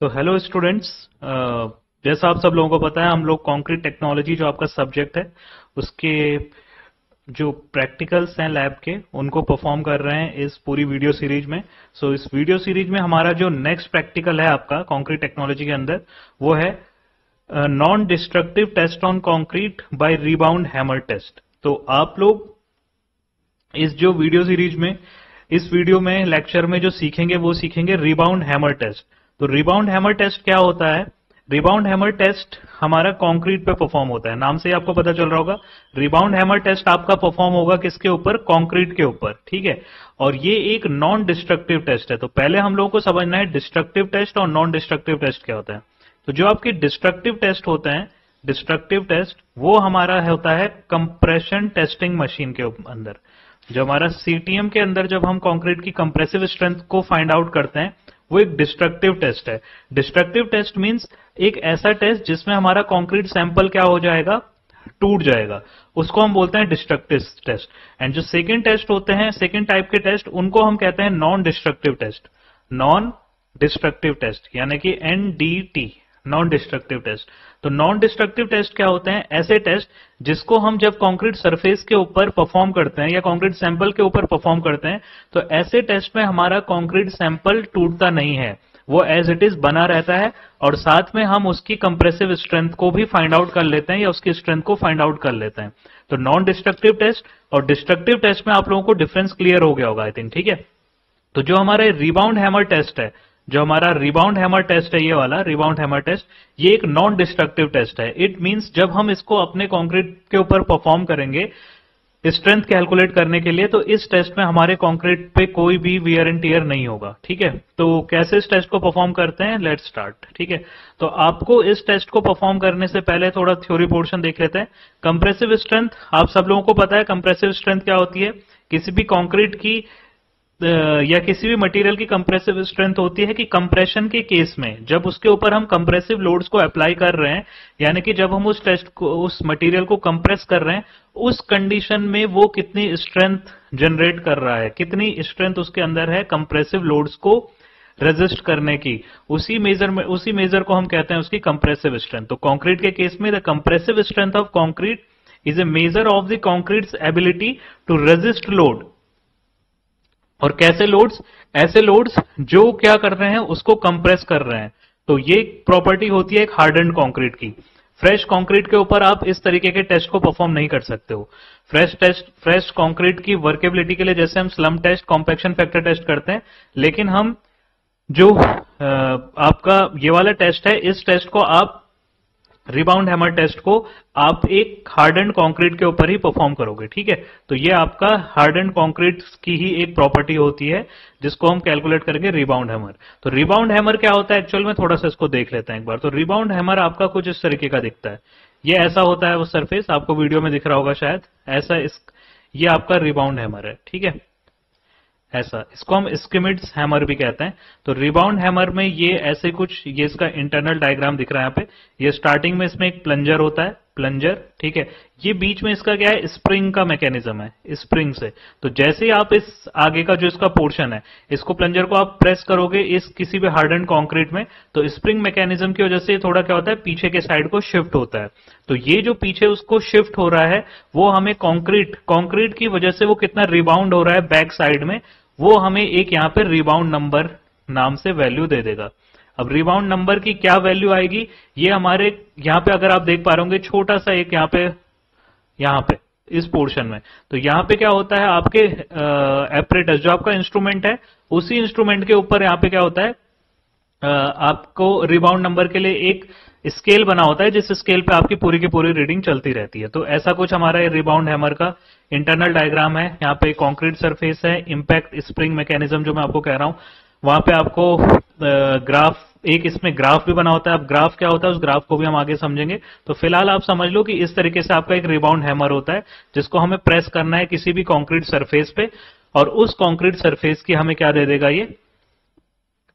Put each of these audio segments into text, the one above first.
तो hello students, जैसा आप सब लोगों को पता है हम लोग कंक्रीट टेक्नोलॉजी जो आपका सब्जेक्ट है उसके जो प्रैक्टिकल्स हैं लैब के उनको परफॉर्म कर रहे हैं इस पूरी वीडियो सीरीज में। इस वीडियो सीरीज में हमारा जो नेक्स्ट प्रैक्टिकल है आपका कंक्रीट टेक्नोलॉजी के अंदर वो है non destructive test on concrete by rebound hammer test. तो आप लोग इस जो वीडियो सीरीज में इस वीडियो में लेक्चर में जो सीखेंगे वो सीखेंगे रिबाउंड हैमर टेस्ट। तो रिबाउंड हैमर टेस्ट क्या होता है? रिबाउंड हैमर टेस्ट हमारा कंक्रीट पे परफॉर्म होता है, नाम से ही आपको पता चल रहा होगा। रिबाउंड हैमर टेस्ट आपका परफॉर्म होगा किसके ऊपर? कंक्रीट के ऊपर, ठीक है। और ये एक नॉन डिस्ट्रक्टिव टेस्ट है। तो पहले हम लोगों को समझना है डिस्ट्रक्टिव टेस्ट और नॉन डिस्ट्रक्टिव टेस्ट क्या होता है। तो जो आपके डिस्ट्रक्टिव टेस्ट होते हैं, डिस्ट्रक्टिव टेस्ट वो हमारा होता है कंप्रेशन टेस्टिंग मशीन के अंदर। जो हमारा सीटीएम के अंदर जब हम कंक्रीट की कंप्रेसिव स्ट्रेंथ को फाइंड आउट करते हैं वो एक डिस्ट्रक्टिव टेस्ट है। डिस्ट्रक्टिव टेस्ट मींस एक ऐसा टेस्ट जिसमें हमारा कंक्रीट सैंपल क्या हो जाएगा? टूट जाएगा। उसको हम बोलते हैं डिस्ट्रक्टिव टेस्ट। एंड जो सेकंड टेस्ट होते हैं, सेकंड टाइप के टेस्ट, उनको हम कहते हैं non destructive test. Non destructive test यानी कि एनडीटी, नॉन डिस्ट्रक्टिव टेस्ट। तो नॉन डिस्ट्रक्टिव टेस्ट क्या होते हैं? ऐसे टेस्ट जिसको हम जब कंक्रीट सरफेस के ऊपर परफॉर्म करते हैं या कंक्रीट सैंपल के ऊपर परफॉर्म करते हैं तो ऐसे टेस्ट में हमारा कंक्रीट सैंपल टूटता नहीं है, वो एज इट इज बना रहता है। और साथ में हम उसकी कंप्रेसिव स्ट्रेंथ को भी फाइंड आउट कर लेते हैं या उसकी स्ट्रेंथ को फाइंड आउट कर लेते हैं। तो नॉन डिस्ट्रक्टिव टेस्ट और डिस्ट्रक्टिव टेस्ट में आप लोगों को डिफरेंस क्लियर हो गया होगा आई थिंक, ठीक है। तो जो हमारे रिबाउंड हैमर टेस्ट है, जो हमारा रिबाउंड हैमर टेस्ट है, ये वाला रिबाउंड हैमर टेस्ट, ये एक नॉन डिस्ट्रक्टिव टेस्ट है। इट मींस जब हम इसको अपने कंक्रीट के ऊपर परफॉर्म करेंगे स्ट्रेंथ कैलकुलेट करने के लिए, तो इस टेस्ट में हमारे कंक्रीट पे कोई भी वियर एंड टियर नहीं होगा, ठीक है। तो कैसे इस टेस्ट को परफॉर्म करते हैं, लेट्स स्टार्ट, ठीक है। तो आपको इस टेस्ट को परफॉर्म करने से पहले थोड़ा थ्योरी पोर्शन देख लेते हैं। कंप्रेसिव स्ट्रेंथ आप सब लोगों को पता है, कंप्रेसिव स्ट्रेंथ क्या होती है? किसी भी कंक्रीट की या किसी भी मटेरियल की कंप्रेसिव स्ट्रेंथ होती है कि कंप्रेशन के केस में जब उसके ऊपर हम कंप्रेसिव लोड्स को अप्लाई कर रहे हैं, यानी कि जब हम उस टेस्ट को, उस मटेरियल को कंप्रेस कर रहे हैं, उस कंडीशन में वो कितनी स्ट्रेंथ जनरेट कर रहा है, कितनी स्ट्रेंथ उसके अंदर है कंप्रेसिव लोड्स को रेजिस्ट करने की, उसी मेजर को हम कहते हैं उसकी कंप्रेसिव स्ट्रेंथ। तो कंक्रीट के केस में the compressive strength of concrete is a measure of the concrete's ability to resist load. और कैसे लोड्स? ऐसे लोड्स जो क्या कर रहे हैं, उसको कंप्रेस कर रहे हैं। तो ये प्रॉपर्टी होती है एक हार्डन्ड कंक्रीट की। फ्रेश कंक्रीट के ऊपर आप इस तरीके के टेस्ट को परफॉर्म नहीं कर सकते हो। फ्रेश कंक्रीट की वर्केबिलिटी के लिए जैसे हम slump test, compaction factor test करते हैं, लेकिन हम जो आपका ये वाला टेस्ट है, इस टेस्ट को आप रिबाउंड हैमर टेस्ट को आप एक हार्डन्ड कंक्रीट के ऊपर ही परफॉर्म करोगे, ठीक है। तो ये आपका हार्डन्ड कंक्रीट की ही एक प्रॉपर्टी होती है जिसको हम कैलकुलेट करेंगे रिबाउंड हैमर। तो रिबाउंड हैमर क्या होता है एक्चुअल में, थोड़ा सा इसको देख लेते हैं एक बार। तो रिबाउंड हैमर आपका कुछ इस तरीके का दिखता है। ये ऐसा होता है वो सरफेस, आपको वीडियो में दिख रहा होगा शायद ऐसा। ये आपका रिबाउंड हैमर है, ठीक है, ऐसा। इसको हम स्किमिड्स हैमर भी कहते हैं। तो रिबाउंड हैमर में ये ऐसे कुछ, ये इसका इंटरनल डायग्राम दिख रहा है यहाँ पे। ये स्टार्टिंग में इसमें एक प्लंजर होता है, प्लंजर, ठीक है। ये बीच में इसका क्या है? स्प्रिंग का मैकेनिज्म है, स्प्रिंग से। तो जैसे ही आप इस आगे का जो इसका पोर्शन है, इसको प्लंजर को आप प्रेस करोगे इस किसी भी हार्डन्ड कंक्रीट में, तो स्प्रिंग मैकेनिज्म की वजह से थोड़ा क्या होता है, पीछे के साइड को शिफ्ट होता है। तो ये जो पीछे उसको शिफ्ट हो रहा है वो हमें कंक्रीट की वजह से वो कितना रिबाउंड हो रहा है बैक साइड में, वो हमें एक यहाँ पे रिबाउंड नंबर नाम से वैल्यू दे देगा। अब रिबाउंड नंबर की क्या वैल्यू आएगी, ये हमारे यहाँ पे अगर आप देख पा रहे होंगे छोटा सा एक यहाँ पे इस पोर्शन में। तो यहाँ पे क्या होता है, आपके एपरेटस जो आपका इंस्ट्रूमेंट है, उसी इंस्ट्रूमेंट के ऊपर यहाँ पे क्या होता है, आपको रिबाउंड नंबर के लिए एक स्केल बना होता है जिस स्केल पे आपकी पूरी की पूरी रीडिंग चलती रहती है। तो ऐसा कुछ हमारा ये रिबाउंड हैमर का इंटरनल डायग्राम है। यहाँ पे कंक्रीट सरफेस है, इंपैक्ट स्प्रिंग मैकेनिज्म जो मैं आपको कह रहा हूँ, वहां पे आपको ग्राफ, एक इसमें ग्राफ भी बना होता है। अब ग्राफ क्या होता है उस ग्राफ को भी हम आगे समझेंगे। तो फिलहाल आप समझ लो कि इस तरीके से आपका एक रिबाउंड हैमर होता है जिसको हमें प्रेस करना है किसी भी कंक्रीट सरफेस पे, और उस कंक्रीट सरफेस की हमें क्या दे देगा, ये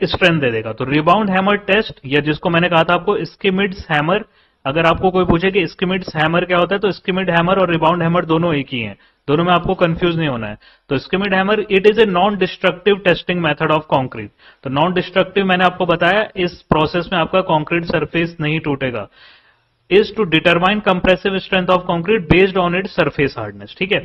स्ट्रेंथ दे देगा। तो रिबाउंड हैमर टेस्ट, या जिसको मैंने कहा था आपको स्किमिड्स हैमर, अगर आपको कोई पूछे कि स्किमिड हैमर क्या होता है, तो स्किमिड हैमर और रिबाउंड हैमर दोनों एक ही हैं, दोनों में आपको कंफ्यूज नहीं होना है। तो Schmidt hammer it is a non destructive testing method of concrete. तो नॉन डिस्ट्रक्टिव मैंने आपको बताया, इस प्रोसेस में आपका कंक्रीट सरफेस नहीं टूटेगा। Is to determine compressive strength of concrete based on its surface hardness, ठीक है।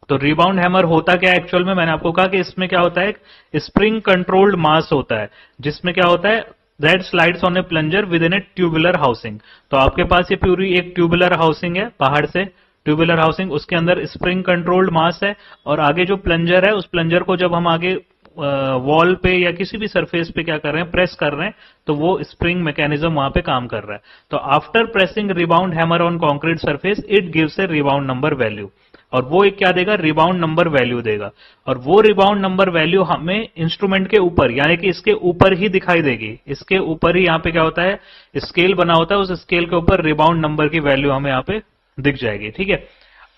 तो रिबाउंड हैमर होता क्या है एक्चुअल में, मैंने आपको कहा कि इसमें क्या होता है, स्प्रिंग कंट्रोल्ड मास होता है, जिसमें क्या होता है, that slides on A plunger with in A tubular housing. तो आपके पास ये पूरी एक ट्यूबुलर हाउसिंग है, बाहर से ट्यूबुलर हाउसिंग, उसके अंदर स्प्रिंग कंट्रोल्ड मास है, और आगे जो प्लंजर है, उस प्लंजर को जब हम आगे वॉल पे या किसी भी सरफेस पे क्या कर रहे हैं, प्रेस कर रहे हैं, तो वो स्प्रिंग मैकेनिज्म वहां पे काम कर रहा है। तो after pressing rebound hammer on concrete surface it gives A rebound number value, और वो एक क्या देगा, रिबाउंड नंबर वैल्यू देगा। और वो रिबाउंड नंबर वैल्यू हमें इंस्ट्रूमेंट के ऊपर, यानी कि इसके ऊपर ही दिखाई देगी, इसके ऊपर ही यहाँ पे क्या होता है, स्केल बना होता है, उस स्केल के ऊपर रिबाउंड नंबर की वैल्यू हमें यहाँ पे दिख जाएगी, ठीक है।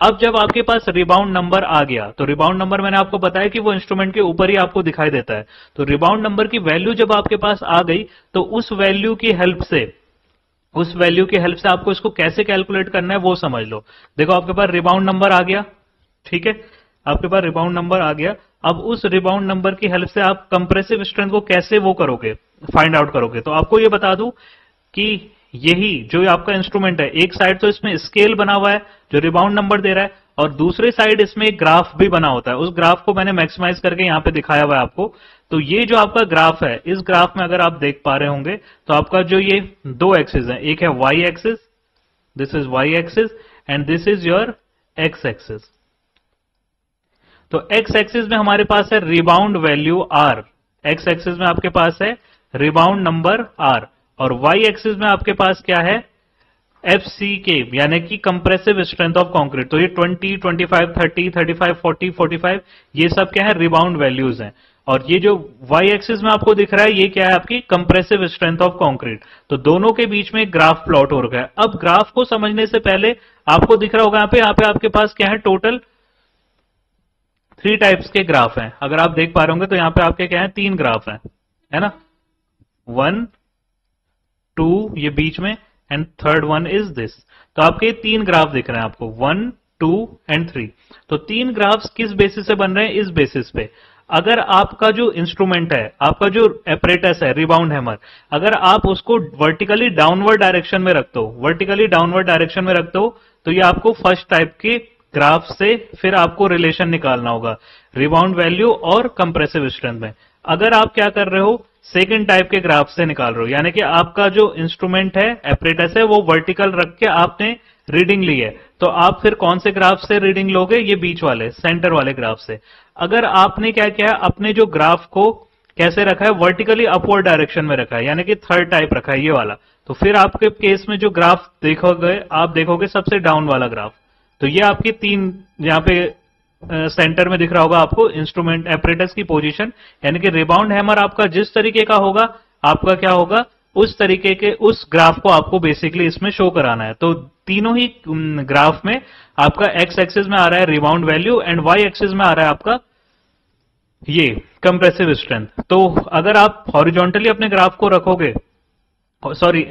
अब जब आपके पास रिबाउंड नंबर आ गया, तो रिबाउंड नंबर मैंने आपको बताया कि वो इंस्ट्रूमेंट के ऊपर ही आपको दिखाई देता है। तो रिबाउंड नंबर की वैल्यू जब आपके पास आ गई, तो उस वैल्यू की हेल्प से आपको इसको कैसे कैलकुलेट करना है वो समझ लो। देखो आपके पास रिबाउंड नंबर आ गया, ठीक है, आपके पास रिबाउंड नंबर आ गया। अब उस रिबाउंड नंबर की हेल्प से आप कंप्रेसिव स्ट्रेंथ को कैसे वो करोगे, फाइंड आउट करोगे। तो आपको ये बता दूं कि यही जो आपका इंस्ट्रूमेंट है, एक साइड तो इसमें स्केल बना हुआ है जो रिबाउंड नंबर दे रहा है, और दूसरी साइड इसमें एक ग्राफ भी बना होता है। उस ग्राफ को मैंने मैक्सिमाइज करके यहाँ पे दिखाया हुआ है आपको। तो ये जो आपका ग्राफ है, इस ग्राफ में अगर आप देख पा रहे होंगे, तो आपका जो ये दो एक्सिस है, एक है Y axis, this is Y axis, and this is your X axis. तो एक्स एक्सिस में हमारे पास है rebound value R, X axis में आपके पास है रिबाउंड नंबर आर, और वाई एक्सिस में आपके पास क्या है, एफ सी के, यानी कि कंप्रेसिव स्ट्रेंथ ऑफ कंक्रीट। तो ये 20, 25, 30, 35, 40, 45, ये सब क्या है, रिबाउंड वैल्यूज हैं। और ये जो वाई एक्सिस में आपको दिख रहा है, ये क्या है, आपकी कंप्रेसिव स्ट्रेंथ ऑफ कंक्रीट। तो दोनों के बीच में ग्राफ प्लॉट हो रखा है। अब ग्राफ को समझने से पहले आपको दिख रहा होगा यहाँ पे आपके पास क्या है, टोटल 3 टाइप्स के ग्राफ हैं। अगर आप देख पा रहे होंगे तो यहाँ पे आपके क्या है, 3 ग्राफ हैं, है ना, 1, 2 ये बीच में, and third one is this. तो आपके 3 ग्राफ दिख रहे हैं आपको, 1, 2 एंड 3। तो 3 ग्राफ्स किस बेसिस से बन रहे हैं, इस बेसिस पे, अगर आपका जो इंस्ट्रूमेंट है, आपका जो एपरेटस है रिबाउंड हैमर, अगर आप उसको वर्टिकली डाउनवर्ड डायरेक्शन में रखते हो, वर्टिकली डाउनवर्ड डायरेक्शन में रखते हो, तो ये आपको फर्स्ट टाइप के ग्राफ से फिर आपको रिलेशन निकालना होगा रिबाउंड वैल्यू और कंप्रेसिव स्ट्रेंथ में। अगर आप क्या कर रहे हो, सेकंड टाइप के ग्राफ से निकाल रहे हो, यानी कि आपका जो इंस्ट्रूमेंट है, एपरेटस है, वो वर्टिकल रख के आपने रीडिंग ली है, तो आप फिर कौन से ग्राफ से रीडिंग लोगे, ये बीच वाले सेंटर वाले ग्राफ से। अगर आपने क्या किया, अपने जो ग्राफ को कैसे रखा है, वर्टिकली अपवर्ड डायरेक्शन में रखा है, यानी कि थर्ड टाइप रखा है, ये वाला, तो फिर आपके केस में जो ग्राफ देखोगे, आप देखोगे सबसे डाउन वाला ग्राफ। तो ये आपकी 3 यहाँ पे सेंटर में दिख रहा होगा आपको इंस्ट्रूमेंट एपरेटस की पोजीशन, यानी कि रिबाउंड हैमर आपका जिस तरीके का होगा, आपका क्या होगा, उस तरीके के उस ग्राफ को आपको बेसिकली इसमें शो कराना है। तो तीनों ही ग्राफ में आपका एक्स एक्सिस में आ रहा है rebound value, and Y axis में आ रहा है आपका ये कंप्रेसिव स्ट्रेंथ। तो अगर आप हॉरिजॉन्टली अपने ग्राफ को रखोगे, सॉरी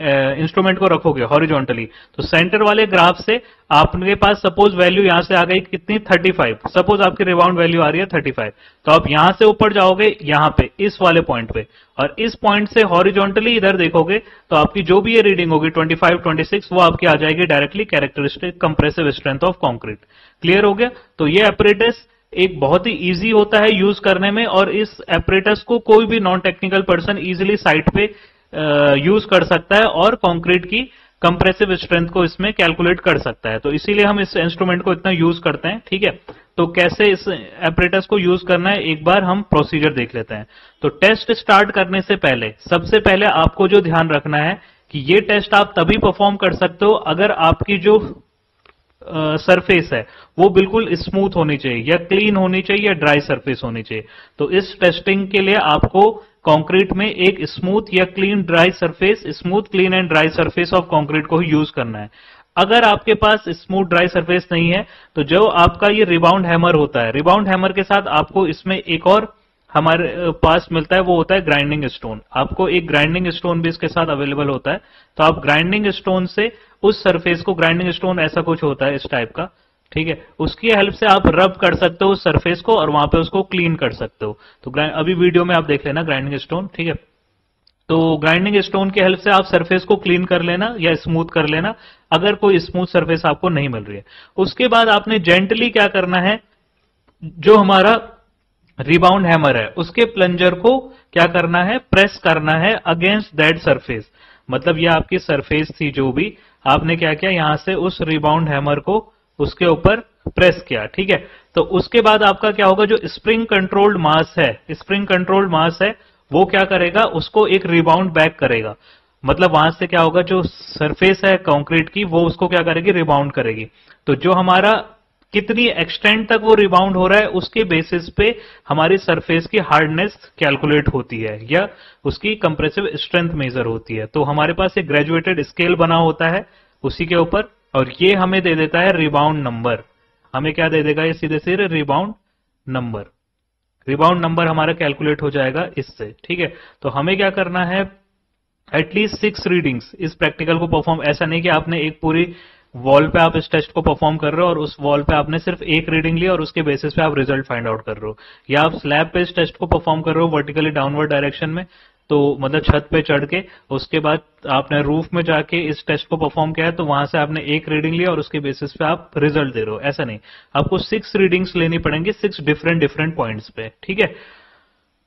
इंस्ट्रूमेंट को रखोगे हॉरिजॉन्टली, तो सेंटर वाले ग्राफ से आपके पास सपोज वैल्यू यहां से आ गई कितनी, 35, सपोज आपकी रिबाउंड वैल्यू आ रही है 35, तो आप यहां से ऊपर जाओगे यहां पे इस वाले पॉइंट पे, और इस पॉइंट से हॉरिजॉन्टली इधर देखोगे, तो आपकी जो भी ये रीडिंग होगी 25, 26, वो आपकी आ जाएगी directly characteristic compressive strength of concrete. Clear हो गया। तो ये एपरेटस एक बहुत ही इजी होता है यूज करने में, और इस एपरेटस को कोई भी non technical person easily site पे यूज कर सकता है और कंक्रीट की कंप्रेसिव स्ट्रेंथ को इसमें कैलकुलेट कर सकता है। तो इसीलिए हम इस इंस्ट्रूमेंट को इतना यूज करते हैं, ठीक है। तो कैसे इस एपरेटस को यूज करना है, एक बार हम प्रोसीजर देख लेते हैं। तो टेस्ट स्टार्ट करने से पहले सबसे पहले आपको जो ध्यान रखना है कि ये टेस्ट आप तभी परफॉर्म कर सकते हो अगर आपकी जो सरफेस है वो बिल्कुल स्मूथ होनी चाहिए, या क्लीन होनी चाहिए, या ड्राई सरफेस होनी चाहिए। तो इस टेस्टिंग के लिए आपको कंक्रीट में एक स्मूथ या clean dry surface, smooth clean and dry surface of concrete को ही यूज करना है। अगर आपके पास स्मूथ ड्राई सरफेस नहीं है, तो जो आपका ये रिबाउंड हैमर होता है, रिबाउंड हैमर के साथ आपको इसमें एक और हमारे पास मिलता है वो होता है ग्राइंडिंग स्टोन। आपको एक ग्राइंडिंग स्टोन भी इसके साथ अवेलेबल होता है, तो आप ग्राइंडिंग स्टोन से उस सरफेस को, ग्राइंडिंग स्टोन ऐसा कुछ होता है इस टाइप का, ठीक है, उसकी हेल्प से आप रब कर सकते हो उस सरफेस को और वहां पे उसको क्लीन कर सकते हो। तो अभी वीडियो में आप देख लेना ग्राइंडिंग स्टोन, ठीक है। तो ग्राइंडिंग स्टोन की हेल्प से आप सरफेस को क्लीन कर लेना या स्मूथ कर लेना, अगर कोई स्मूथ सरफेस आपको नहीं मिल रही है। उसके बाद आपने जेंटली क्या करना है, जो हमारा रिबाउंड हैमर है उसके प्लंजर को क्या करना है, प्रेस करना है अगेंस्ट दैट सरफेस। मतलब ये आपकी सरफेस थी जो भी, आपने क्या किया, यहां से उस रिबाउंड हैमर को उसके ऊपर प्रेस किया, ठीक है। तो उसके बाद आपका क्या होगा, जो स्प्रिंग कंट्रोल्ड मास है, स्प्रिंग कंट्रोल्ड मास है, वो क्या करेगा, उसको एक रिबाउंड बैक करेगा। मतलब वहां से क्या होगा, जो सरफेस है कंक्रीट की वो उसको क्या करेगी, रिबाउंड करेगी। तो जो हमारा कितनी एक्सटेंट तक वो रिबाउंड हो रहा है उसके बेसिस पे हमारी सरफेस की हार्डनेस कैलकुलेट होती है या उसकी कंप्रेसिव स्ट्रेंथ मेजर होती है। तो हमारे पास एक ग्रेजुएटेड स्केल बना होता है उसी के ऊपर, और ये हमें दे देता है रिबाउंड नंबर। हमें क्या दे देगा, ये सीधे सीधे रिबाउंड नंबर। रिबाउंड नंबर हमारा कैलकुलेट हो जाएगा इससे, ठीक है। तो हमें क्या करना है, एटलीस्ट 6 रीडिंग्स इस प्रैक्टिकल को परफॉर्म, ऐसा नहीं कि आपने एक पूरी वॉल पे आप इस टेस्ट को परफॉर्म कर रहे हो और उस वॉल पे आपने सिर्फ एक रीडिंग ली और उसके बेसिस पे आप रिजल्ट फाइंड आउट कर रहे हो, या आप स्लैब पे इस टेस्ट को परफॉर्म कर रहे हो वर्टिकली डाउनवर्ड डायरेक्शन में, तो मतलब छत पे चढ़ के, उसके बाद आपने रूफ में जाके इस टेस्ट को परफॉर्म किया है, तो वहां से आपने एक रीडिंग लिया और उसके बेसिस पे आप रिजल्ट दे रहे हो, ऐसा नहीं। आपको 6 रीडिंग्स लेनी पड़ेंगी 6 डिफरेंट पॉइंट्स पे, ठीक है।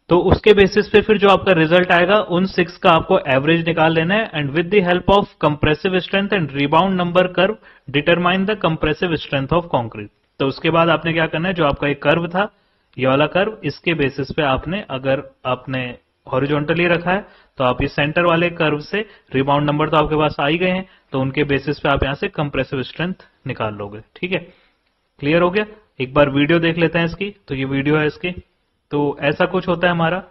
तो उसके बेसिस पे फिर जो आपका रिजल्ट आएगा उन 6 का आपको एवरेज निकाल लेना है, and with the help of compressive strength and rebound number curve determine the compressive strength of concrete. तो उसके बाद आपने क्या करना है, जो आपका एक कर्व था, ये वाला कर्व, इसके बेसिस पे आपने, अगर आपने हॉरिजॉन्टली रखा है तो आप इस सेंटर वाले कर्व से, रिबाउंड नंबर तो आपके पास आ ही गए हैं, तो उनके बेसिस पे आप यहां से कंप्रेसिव स्ट्रेंथ निकाल लोगे, ठीक है। क्लियर हो गया। एक बार वीडियो देख लेते हैं इसकी, तो ये वीडियो है इसकी। तो ऐसा कुछ होता है हमारा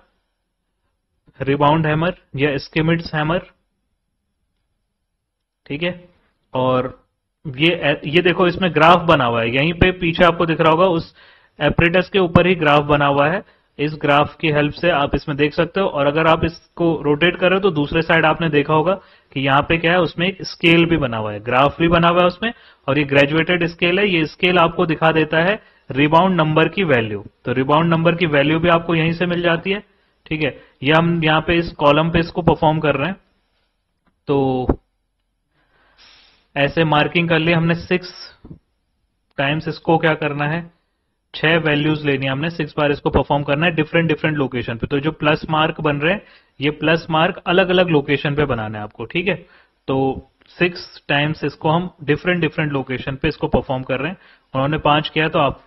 रिबाउंड हैमर या स्किमिट्स हैमर, ठीक है। और ये देखो इसमें ग्राफ बना हुआ है, यहीं पे पीछे आपको दिख रहा होगा, उस एपरेटस के ऊपर ही ग्राफ बना हुआ है। इस ग्राफ की हेल्प से आप इसमें देख सकते हो, और अगर आप इसको रोटेट कर रहे हो तो दूसरे साइड आपने देखा होगा कि यहाँ पे क्या है, उसमें एक स्केल भी बना हुआ है, ग्राफ भी बना हुआ है उसमें, और ये ग्रेजुएटेड स्केल है। ये स्केल आपको दिखा देता है रिबाउंड नंबर की वैल्यू। तो रिबाउंड नंबर की वैल्यू भी आपको यहीं से मिल जाती है, ठीक है। ये हम यहाँ पे इस कॉलम पे इसको परफॉर्म कर रहे हैं, तो ऐसे मार्किंग कर लिए हमने 6 टाइम्स। इसको क्या करना है, 6 वैल्यूज लेनी है हमने, 6 बार इसको परफॉर्म करना है डिफरेंट लोकेशन पे। तो जो प्लस मार्क बन रहे हैं, ये प्लस मार्क अलग अलग लोकेशन पे बनाना है आपको, ठीक है। तो 6 टाइम्स इसको हम डिफरेंट लोकेशन पे इसको परफॉर्म कर रहे हैं। उन्होंने 5 किया तो आप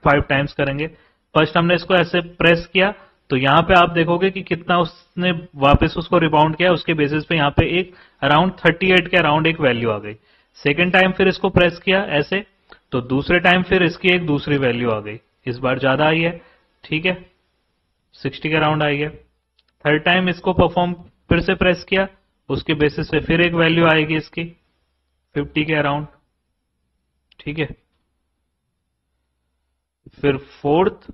5 टाइम्स करेंगे। फर्स्ट हमने इसको ऐसे प्रेस किया, तो यहां पे आप देखोगे कि कितना उसने वापस उसको रिबाउंड किया, उसके बेसिस पे यहां पे एक अराउंड 38 के अराउंड एक वैल्यू आ गई। सेकेंड टाइम फिर इसको प्रेस किया ऐसे, तो दूसरे टाइम फिर इसकी एक दूसरी वैल्यू आ गई, इस बार ज्यादा आई है, ठीक है, 60 के अराउंड आई है। थर्ड टाइम इसको परफॉर्म फिर से प्रेस किया, उसके बेसिस पे फिर एक वैल्यू आएगी इसकी 50 के अराउंड, ठीक है। फिर फोर्थ,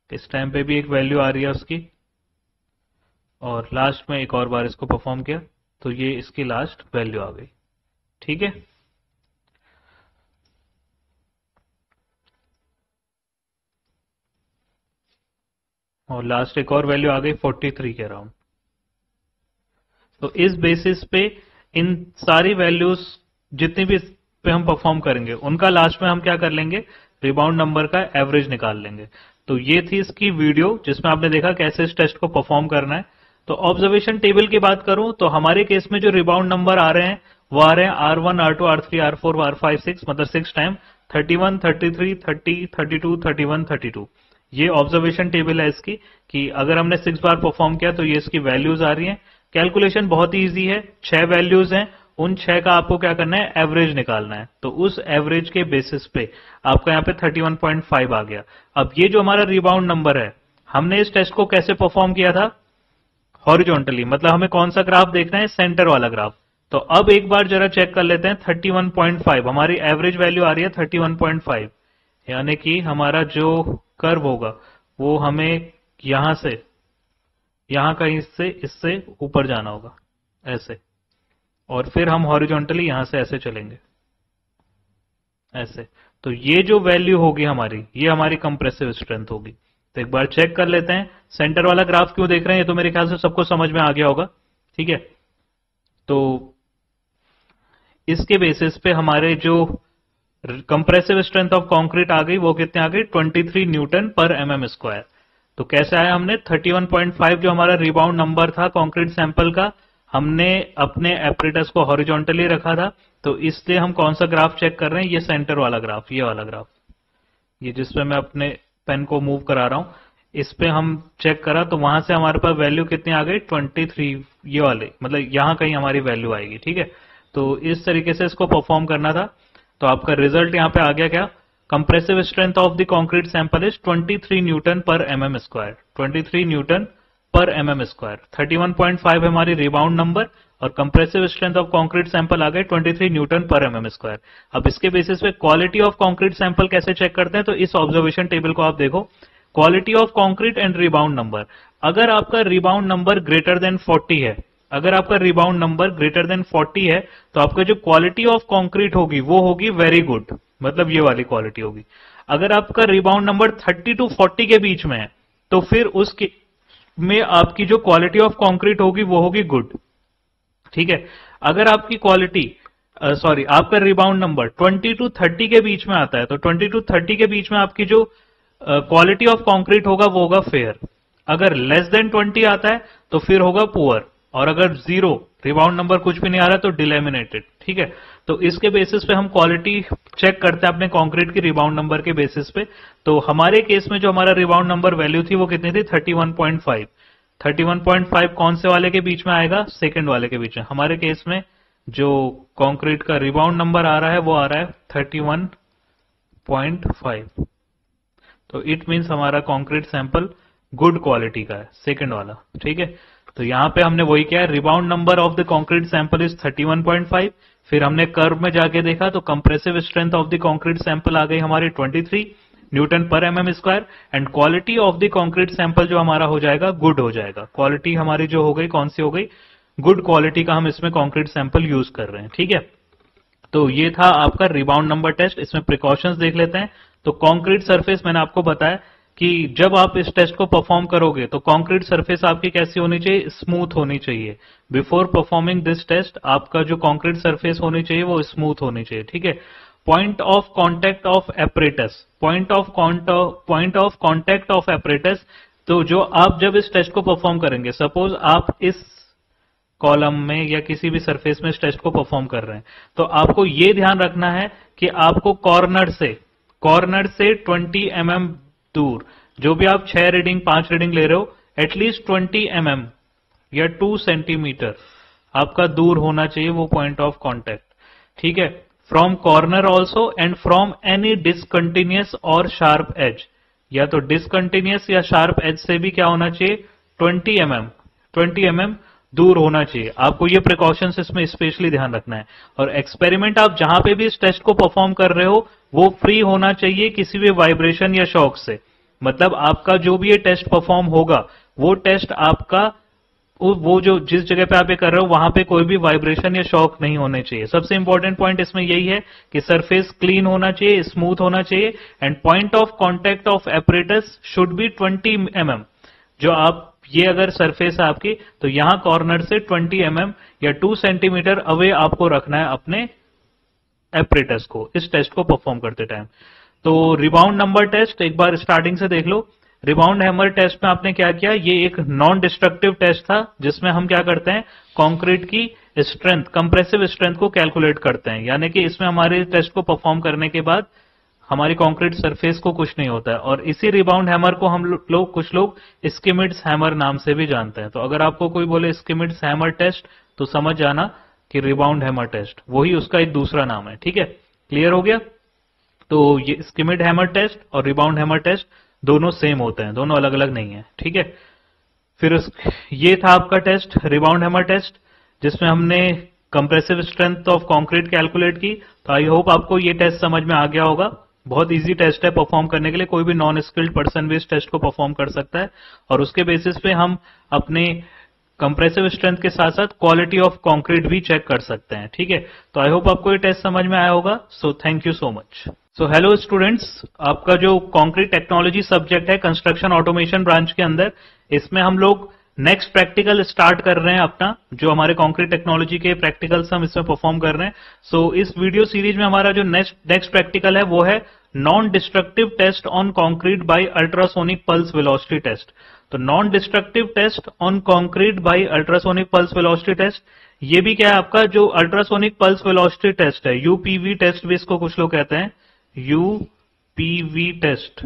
इस टाइम पे भी एक वैल्यू आ रही है उसकी, और लास्ट में एक और बार इसको परफॉर्म किया, तो ये इसकी लास्ट वैल्यू आ गई, ठीक है। और लास्ट एक और वैल्यू आ गई 43 के अराउंड। तो इस बेसिस पे इन सारी वैल्यूज जितनी भी इस पे हम परफॉर्म करेंगे, उनका लास्ट में हम क्या कर लेंगे, रिबाउंड नंबर का एवरेज निकाल लेंगे। तो ये थी इसकी वीडियो, जिसमें आपने देखा कैसे इस टेस्ट को परफॉर्म करना है। तो ऑब्जर्वेशन टेबल की बात करूं तो हमारे केस में जो रिबाउंड नंबर आ रहे हैं वो आ रहे हैं R1, R2, R3, R4, R5, 6, मतलब 6 टाइम 31, 33, 30, 32, 31, 32। ये ऑब्जर्वेशन टेबल है इसकी, कि अगर हमने 6 बार परफॉर्म किया तो ये इसकी वैल्यूज आ रही हैं। कैलकुलेशन बहुत ही इजी है, 6 वैल्यूज हैं, उन 6 का आपको क्या करना है, एवरेज निकालना है। तो उस एवरेज के बेसिस पे आपका यहाँ पे 31.5 आ गया। अब ये जो हमारा रिबाउंड नंबर है, हमने इस टेस्ट को कैसे परफॉर्म किया था, हॉरिजॉन्टली, मतलब हमें कौन सा ग्राफ देखना है, सेंटर वाला ग्राफ। तो अब एक बार जरा चेक कर लेते हैं, 31.5 हमारी एवरेज वैल्यू आ रही है 31.5, यानी कि हमारा जो कर्व होगा वो हमें यहां से, यहां कहीं से इससे ऊपर जाना होगा ऐसे, और फिर हम हॉरिजॉन्टली यहां से ऐसे चलेंगे ऐसे। तो ये जो वैल्यू होगी हमारी, ये हमारी कंप्रेसिव स्ट्रेंथ होगी। तो एक बार चेक कर लेते हैं। सेंटर वाला ग्राफ क्यों देख रहे हैं, ये तो मेरे ख्याल से सबको समझ में आ गया होगा, ठीक है। तो इसके बेसिस पे हमारे जो कंप्रेसिव स्ट्रेंथ ऑफ कंक्रीट आ गई, वो कितने आ गई, 23 न्यूटन पर एमएम स्क्वायर। तो कैसे आया, हमने 31.5 जो हमारा रिबाउंड नंबर था कंक्रीट सैंपल का, हमने अपने एपरेटस को हॉरिजॉन्टली रखा था। तो इसलिए हम कौन सा ग्राफ चेक कर रहे हैं, ये सेंटर वाला ग्राफ, ये वाला ग्राफ, ये जिसपे मैं अपने पेन को मूव करा रहा हूं, इस पे हम चेक करा तो वहां से हमारे पास वैल्यू कितनी आ गई, 23, ये वाले, मतलब यहां कहीं हमारी वैल्यू आएगी, ठीक है। तो इस तरीके से इसको परफॉर्म करना था। तो आपका रिजल्ट यहां पे आ गया क्या, compressive strength of the concrete sample is 23 newton per mm square, 23 newton per mm square. 31.5 हमारी रिबाउंड नंबर और compressive strength of concrete sample आ गए 23 न्यूटन पर एमएम स्क्वायर। अब इसके बेसिस पे क्वालिटी ऑफ कंक्रीट सैंपल कैसे check करते हैं, तो इस ऑब्जर्वेशन टेबल को आप देखो, quality of concrete and rebound number. अगर आपका रिबाउंड नंबर ग्रेटर देन 40 है, अगर आपका रिबाउंड नंबर ग्रेटर देन 40 है, तो आपका जो क्वालिटी ऑफ कंक्रीट होगी वो होगी वेरी गुड, मतलब ये वाली क्वालिटी होगी। अगर आपका रिबाउंड नंबर 30 टू 40 के बीच में है, तो फिर उसके में आपकी जो क्वालिटी ऑफ कंक्रीट होगी वो होगी गुड, ठीक है। अगर आपकी क्वालिटी आपका रिबाउंड नंबर 20 टू 30 के बीच में आता है, तो 20 टू 30 के बीच में आपकी जो क्वालिटी ऑफ कंक्रीट होगा वो होगा फेयर। अगर लेस देन 20 आता है तो फिर होगा पुअर, और अगर जीरो रिबाउंड नंबर कुछ भी नहीं आ रहा तो डिलेमिनेटेड, ठीक है। तो इसके बेसिस पे हम क्वालिटी चेक करते हैं अपने कंक्रीट की रिबाउंड नंबर के बेसिस पे। तो हमारे केस में जो हमारा रिबाउंड नंबर वैल्यू थी वो कितनी थी, 31.5। 31.5 कौन से वाले के बीच में आएगा, सेकंड वाले के बीच में। हमारे केस में जो कंक्रीट का रिबाउंड नंबर आ रहा है वो आ रहा है 31.5। तो इट मींस हमारा कंक्रीट सैंपल गुड क्वालिटी का है, सेकंड वाला, ठीक है। तो यहां पे हमने वही किया है, rebound number of the concrete sample is 31.5। फिर हमने कर्व में जाके देखा तो compressive strength of the concrete sample आ गई हमारी 23 newton per mm square, and quality of the concrete sample जो हमारा हो जाएगा गुड हो जाएगा। क्वालिटी हमारी जो हो गई कौन सी हो गई, गुड क्वालिटी का हम इसमें कंक्रीट सैंपल यूज कर रहे हैं, ठीक है। तो ये था आपका रिबाउंड नंबर टेस्ट। इसमें प्रिकॉशंस देख लेते हैं। तो कंक्रीट सरफेस मैंने आपको बताया कि जब आप इस टेस्ट को परफॉर्म करोगे तो कंक्रीट सरफेस आपकी कैसी होनी चाहिए, स्मूथ होनी चाहिए। बिफोर परफॉर्मिंग दिस टेस्ट आपका जो कंक्रीट सरफेस होनी चाहिए वो स्मूथ होनी चाहिए, ठीक है। Point of contact of apparatus, point of contact of apparatus, तो जो आप जब इस टेस्ट को परफॉर्म करेंगे, सपोज आप इस कॉलम में या किसी भी सरफेस में इस टेस्ट को परफॉर्म कर रहे हैं, तो आपको ये ध्यान रखना है कि आपको कॉर्नर से 20 mm दूर, जो भी आप 6 रीडिंग 5 रीडिंग ले रहे हो, एटलीस्ट 20 mm या 2 सेंटीमीटर आपका दूर होना चाहिए वो पॉइंट ऑफ कांटेक्ट, ठीक है। From corner also and from any discontinuous और शार्प एज, या तो डिसकंटिन्यूअस या शार्प एज से भी क्या होना चाहिए, 20 mm दूर होना चाहिए। आपको ये प्रिकॉशंस इसमें स्पेशली ध्यान रखना है। और एक्सपेरिमेंट आप जहां पे भी इस टेस्ट को परफॉर्म कर रहे हो वो फ्री होना चाहिए किसी भी वाइब्रेशन या शॉक से। मतलब आपका जो भी ये टेस्ट परफॉर्म होगा वो टेस्ट आपका वो जो जिस जगह पे आप ये कर रहे हो वहां पे कोई भी वाइब्रेशन या शॉक नहीं होने चाहिए। सबसे इंपॉर्टेंट पॉइंट इसमें यही है कि सरफेस क्लीन होना चाहिए, स्मूथ होना चाहिए, and point of contact of apparatus should be 20 mm। जो आप ये अगर सरफेस है आपकी, तो यहां कॉर्नर से 20 mm या 2 सेंटीमीटर अवे आपको रखना है अपने एपरेटस को इस टेस्ट को परफॉर्म करते टाइम। तो रिबाउंड नंबर टेस्ट एक बार स्टार्टिंग से देख लो। रिबाउंड हैमर टेस्ट में आपने क्या किया, ये एक नॉन डिस्ट्रक्टिव टेस्ट था जिसमें हम क्या करते हैं, कंक्रीट की स्ट्रेंथ, कंप्रेसिव स्ट्रेंथ को कैलकुलेट करते हैं। यानी कि इसमें हमारे टेस्ट को परफॉर्म करने के बाद हमारी कंक्रीट सरफेस को कुछ नहीं होता है। और इसी रिबाउंड हैमर को हम लोग कुछ लोग स्किमिड्स हैमर नाम से भी जानते हैं। तो अगर आपको कोई बोले स्किमिड्स हैमर टेस्ट तो समझ जाना कि रिबाउंड हैमर टेस्ट वही उसका एक दूसरा नाम है, ठीक है। क्लियर हो गया। तो ये स्किमिड हैमर टेस्ट और रिबाउंड हैमर टेस्ट दोनों सेम होते हैं, दोनों अलग अलग नहीं है, ठीक है। फिर ये था आपका टेस्ट रिबाउंड हैमर टेस्ट जिसमें हमने compressive strength of concrete calculate की। तो आई होप आपको ये टेस्ट समझ में आ गया होगा। बहुत इजी टेस्ट है परफॉर्म करने के लिए, कोई भी नॉन स्किल्ड पर्सन भी इस टेस्ट को परफॉर्म कर सकता है और उसके बेसिस पे हम अपने कंप्रेसिव स्ट्रेंथ के साथ साथ क्वालिटी ऑफ कंक्रीट भी चेक कर सकते हैं। ठीक है, तो आई होप आपको ये टेस्ट समझ में आया होगा। सो thank you so much. So hello students, आपका जो कंक्रीट टेक्नोलॉजी सब्जेक्ट है कंस्ट्रक्शन ऑटोमेशन ब्रांच के अंदर, इसमें हम लोग नेक्स्ट प्रैक्टिकल स्टार्ट कर रहे हैं अपना, जो हमारे कंक्रीट टेक्नोलॉजी के प्रैक्टिकल्स हम इसमें परफॉर्म कर रहे हैं। सो इस वीडियो सीरीज में हमारा जो नेक्स्ट प्रैक्टिकल है वो है non destructive test on concrete by ultrasonic pulse velocity test. तो non destructive test on concrete by ultrasonic pulse velocity test, ये भी क्या है आपका जो अल्ट्रासोनिक पल्स वेलोसिटी टेस्ट है, यूपीवी टेस्ट भी इसको कुछ लोग कहते हैं, यूपीवी टेस्ट।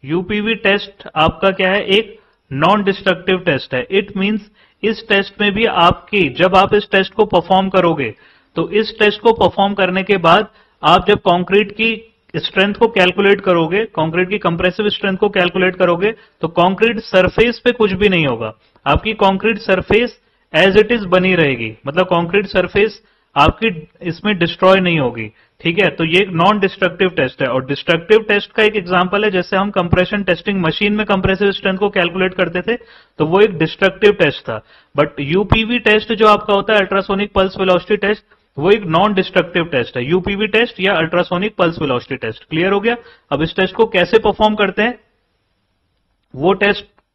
यूपीवी टेस्ट आपका क्या है, एक नॉन डिस्ट्रक्टिव टेस्ट है। इट मींस इस टेस्ट में भी आपकी, जब आप इस टेस्ट को परफॉर्म करोगे तो इस टेस्ट को परफॉर्म करने के बाद आप जब कंक्रीट की स्ट्रेंथ को कैलकुलेट करोगे, कंक्रीट की कंप्रेसिव स्ट्रेंथ को कैलकुलेट करोगे, तो कंक्रीट सरफेस पे कुछ भी नहीं होगा, आपकी concrete surface as it is बनी रहेगी, मतलब कंक्रीट सरफेस आपकी इसमें डिस्ट्रॉय नहीं होगी। ठीक है, तो ये एक नॉन डिस्ट्रक्टिव टेस्ट है। और डिस्ट्रक्टिव टेस्ट का एक एग्जांपल है, जैसे हम कंप्रेशन टेस्टिंग मशीन में कंप्रेसिव स्ट्रेंथ को कैलकुलेट करते थे, तो वो एक डिस्ट्रक्टिव टेस्ट था। बट यूपीवी टेस्ट जो आपका होता है, अल्ट्रासोनिक पल्स वेलोसिटी टेस्ट, वो एक नॉन डिस्ट्रक्टिव टेस्ट है, यूपीवी टेस्ट या ultrasonic pulse velocity test. Clear हो गया? अब इस टेस्ट को कैसे परफॉर्म करते हैं,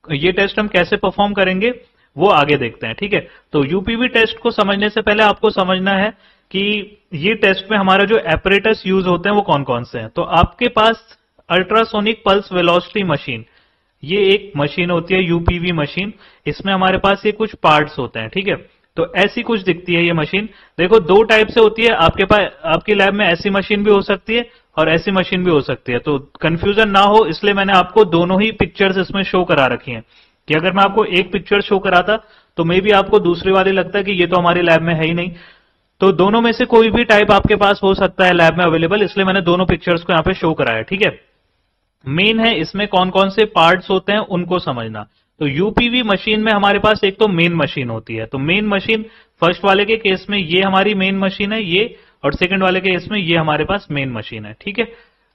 ये टेस्ट हम कैसे परफॉर्म करेंगे वो आगे देखते हैं। ठीक है, तो यूपीवी टेस्ट को समझने से पहले आपको समझना है कि ये टेस्ट में हमारा जो एपरेटस यूज होते हैं वो कौन कौन से हैं। तो आपके पास अल्ट्रासोनिक पल्स वेलोसिटी मशीन, ये एक मशीन होती है यूपीवी मशीन, इसमें हमारे पास ये कुछ पार्ट्स होते हैं। ठीक है, तो ऐसी कुछ दिखती है ये मशीन। देखो दो टाइप से होती है, आपके पास आपकी लैब में ऐसी मशीन भी हो सकती है और ऐसी मशीन भी हो सकती है, तो कंफ्यूजन ना हो इसलिए मैंने आपको दोनों ही पिक्चर्स इसमें शो करा रखी हैं, कि अगर मैं आपको एक पिक्चर शो कराता तो मे बी आपको दूसरी वाली लगता है कि ये तो हमारी लैब में है ही नहीं। तो दोनों में से कोई भी टाइप आपके पास हो सकता है लैब में अवेलेबल, इसलिए मैंने दोनों पिक्चर्स को यहां पे शो कराया। ठीक है, मेन है इसमें कौन कौन से पार्ट्स होते हैं उनको समझना। तो यूपीवी मशीन में हमारे पास एक तो मेन मशीन होती है, तो मेन मशीन फर्स्ट वाले के केस में ये हमारी मेन मशीन है ये, और सेकंड वाले के केस में ये हमारे पास मेन मशीन है। ठीक है,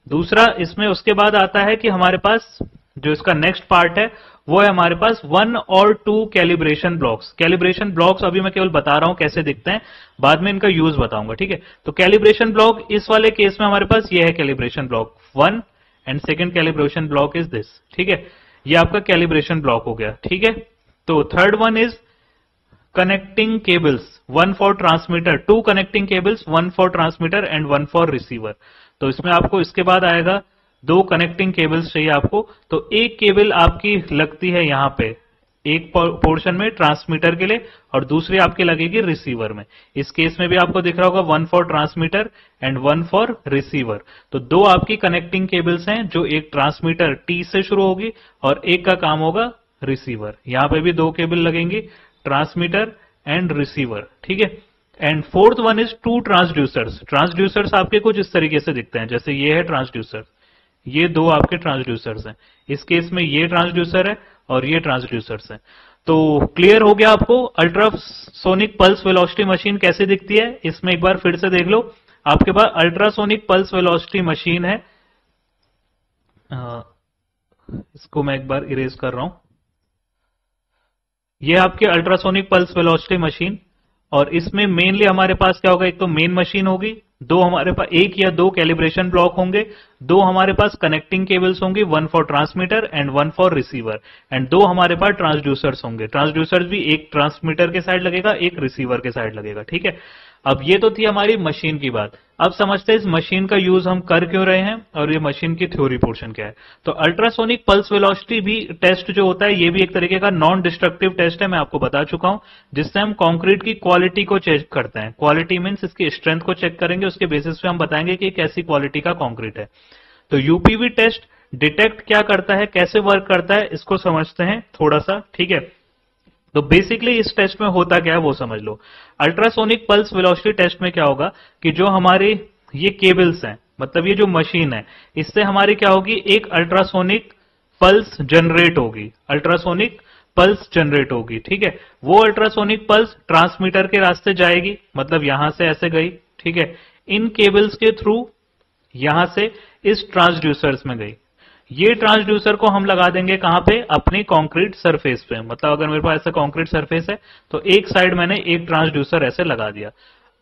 दूसरा इसमें उसके बाद आता है कि हमारे पास जो इसका नेक्स्ट पार्ट है वो है हमारे पास 1 और 2 कैलिब्रेशन ब्लॉक्स। कैलिब्रेशन ब्लॉक्स अभी मैं केवल बता रहा हूं कैसे दिखते हैं, बाद में इनका यूज बताऊंगा। ठीक है, तो कैलिब्रेशन ब्लॉक इस वाले केस में हमारे पास ये है calibration block 1 and second calibration block is this. ठीक है, ये आपका कैलिब्रेशन ब्लॉक हो गया। ठीक है, तो third one is connecting cables, 1 for transmitter, 2 connecting cables, 1 for transmitter and 1 for receiver. तो इसमें आपको इसके बाद आएगा 2 कनेक्टिंग केबल्स चाहिए आपको, तो एक केबल आपकी लगती है यहां पे एक पोर्शन में ट्रांसमीटर के लिए और दूसरी आपकी लगेगी रिसीवर में। इस केस में भी आपको दिख रहा होगा 1 for transmitter and 1 for receiver. तो 2 आपकी कनेक्टिंग केबल्स हैं, जो एक ट्रांसमीटर टी से शुरू होगी और एक का काम होगा रिसीवर। यहां पे भी 2 केबल लगेंगी, ट्रांसमीटर एंड रिसीवर। ठीक है, and fourth one is 2 transducers. Transducers आपके कुछ इस तरीके से दिखते हैं, जैसे ये है ट्रांसड्यूसर, ये 2 आपके ट्रांसड्यूसर्स हैं। इस केस में ये ट्रांसड्यूसर है और ये ट्रांसड्यूसर्स हैं। तो क्लियर हो गया आपको अल्ट्रासोनिक पल्स वेलोसिटी मशीन कैसे दिखती है। इसमें एक बार फिर से देख लो, आपके पास अल्ट्रासोनिक पल्स वेलोसिटी मशीन है, इसको मैं एक बार इरेज कर रहा हूं। ये आपके अल्ट्रासोनिक पल्स वेलोसिटी मशीन, और इसमें मेनली हमारे पास क्या होगा, एक तो मेन मशीन होगी, 2 हमारे पास 1 या 2 कैलिब्रेशन ब्लॉक होंगे, 2 हमारे पास कनेक्टिंग केबल्स होंगी, 1 for transmitter and 1 for receiver, and 2 हमारे पास ट्रांसड्यूसर्स होंगे। ट्रांसड्यूसर्स भी एक ट्रांसमीटर के साइड लगेगा, एक रिसीवर के साइड लगेगा। ठीक है, अब ये तो थी हमारी मशीन की बात। अब समझते हैं इस मशीन का यूज हम कर क्यों रहे हैं और ये मशीन की थ्योरी पोर्शन क्या है। तो अल्ट्रासोनिक पल्स वेलोसिटी भी टेस्ट जो होता है, ये भी एक तरीके का नॉन डिस्ट्रक्टिव टेस्ट है, मैं आपको बता चुका हूं, जिससे हम कंक्रीट की क्वालिटी को चेक करते हैं। क्वालिटी मींस इसकी स्ट्रेंथ को चेक करेंगे, उसके बेसिस पे हम बताएंगे कि कैसी क्वालिटी का कंक्रीट है। तो यूपीवी टेस्ट डिटेक्ट क्या करता है, कैसे वर्क करता है, इसको समझते हैं थोड़ा सा। ठीक है, तो बेसिकली इस टेस्ट में होता क्या है वो समझ लो। अल्ट्रासोनिक पल्स वेलोसिटी टेस्ट में क्या होगा कि जो हमारे ये केबल्स हैं, मतलब ये जो मशीन है, इससे हमारी क्या होगी, एक अल्ट्रासोनिक पल्स जनरेट होगी, अल्ट्रासोनिक पल्स जनरेट होगी। ठीक है, वो अल्ट्रासोनिक पल्स ट्रांसमीटर के रास्ते जाएगी, मतलब यहां से ऐसे गई। ठीक है, इन केबल्स के थ्रू यहां से इस ट्रांसड्यूसर्स में गई। ये ट्रांसड्यूसर को हम लगा देंगे कहां पे, अपनी कंक्रीट सरफेस पे। मतलब अगर मेरे पास ऐसा कंक्रीट सरफेस है तो एक साइड मैंने एक ट्रांसड्यूसर ऐसे लगा दिया।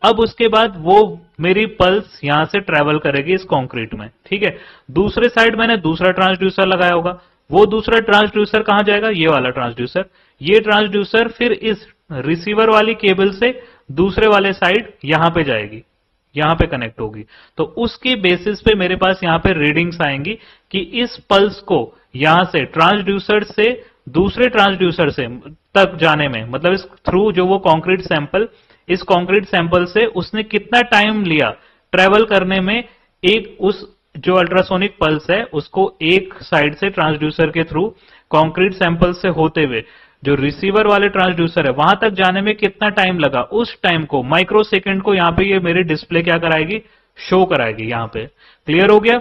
अब उसके बाद वो मेरी पल्स यहां से ट्रेवल करेगी इस कंक्रीट में, ठीक है। दूसरे साइड मैंने दूसरा ट्रांसड्यूसर लगाया होगा, वो दूसरा ट्रांसड्यूसर कहां जाएगा, ये वाला ट्रांसड्यूसर। ये ट्रांसड्यूसर फिर इस रिसीवर वाली केबल से दूसरे वाले साइड यहां पे जाएगी, यहां पे कनेक्ट होगी। तो उसके बेसिस पे मेरे पास यहां पे रीडिंग्स आएंगी कि इस पल्स को यहां से ट्रांसड्यूसर से दूसरे ट्रांसड्यूसर से तक जाने में, मतलब इस थ्रू जो वो कंक्रीट सैंपल, इस कंक्रीट सैंपल से उसने कितना टाइम लिया ट्रेवल करने में, एक उस जो अल्ट्रासोनिक पल्स है उसको एक साइड से ट्रांसड्यूसर के थ्रू कंक्रीट सैंपल से होते हुए जो रिसीवर वाले ट्रांसड्यूसर है वहां तक जाने में कितना टाइम लगा, उस टाइम को माइक्रो सेकेंड को यहां पे ये मेरे डिस्प्ले क्या कराएगी, शो कराएगी यहां पे। क्लियर हो गया,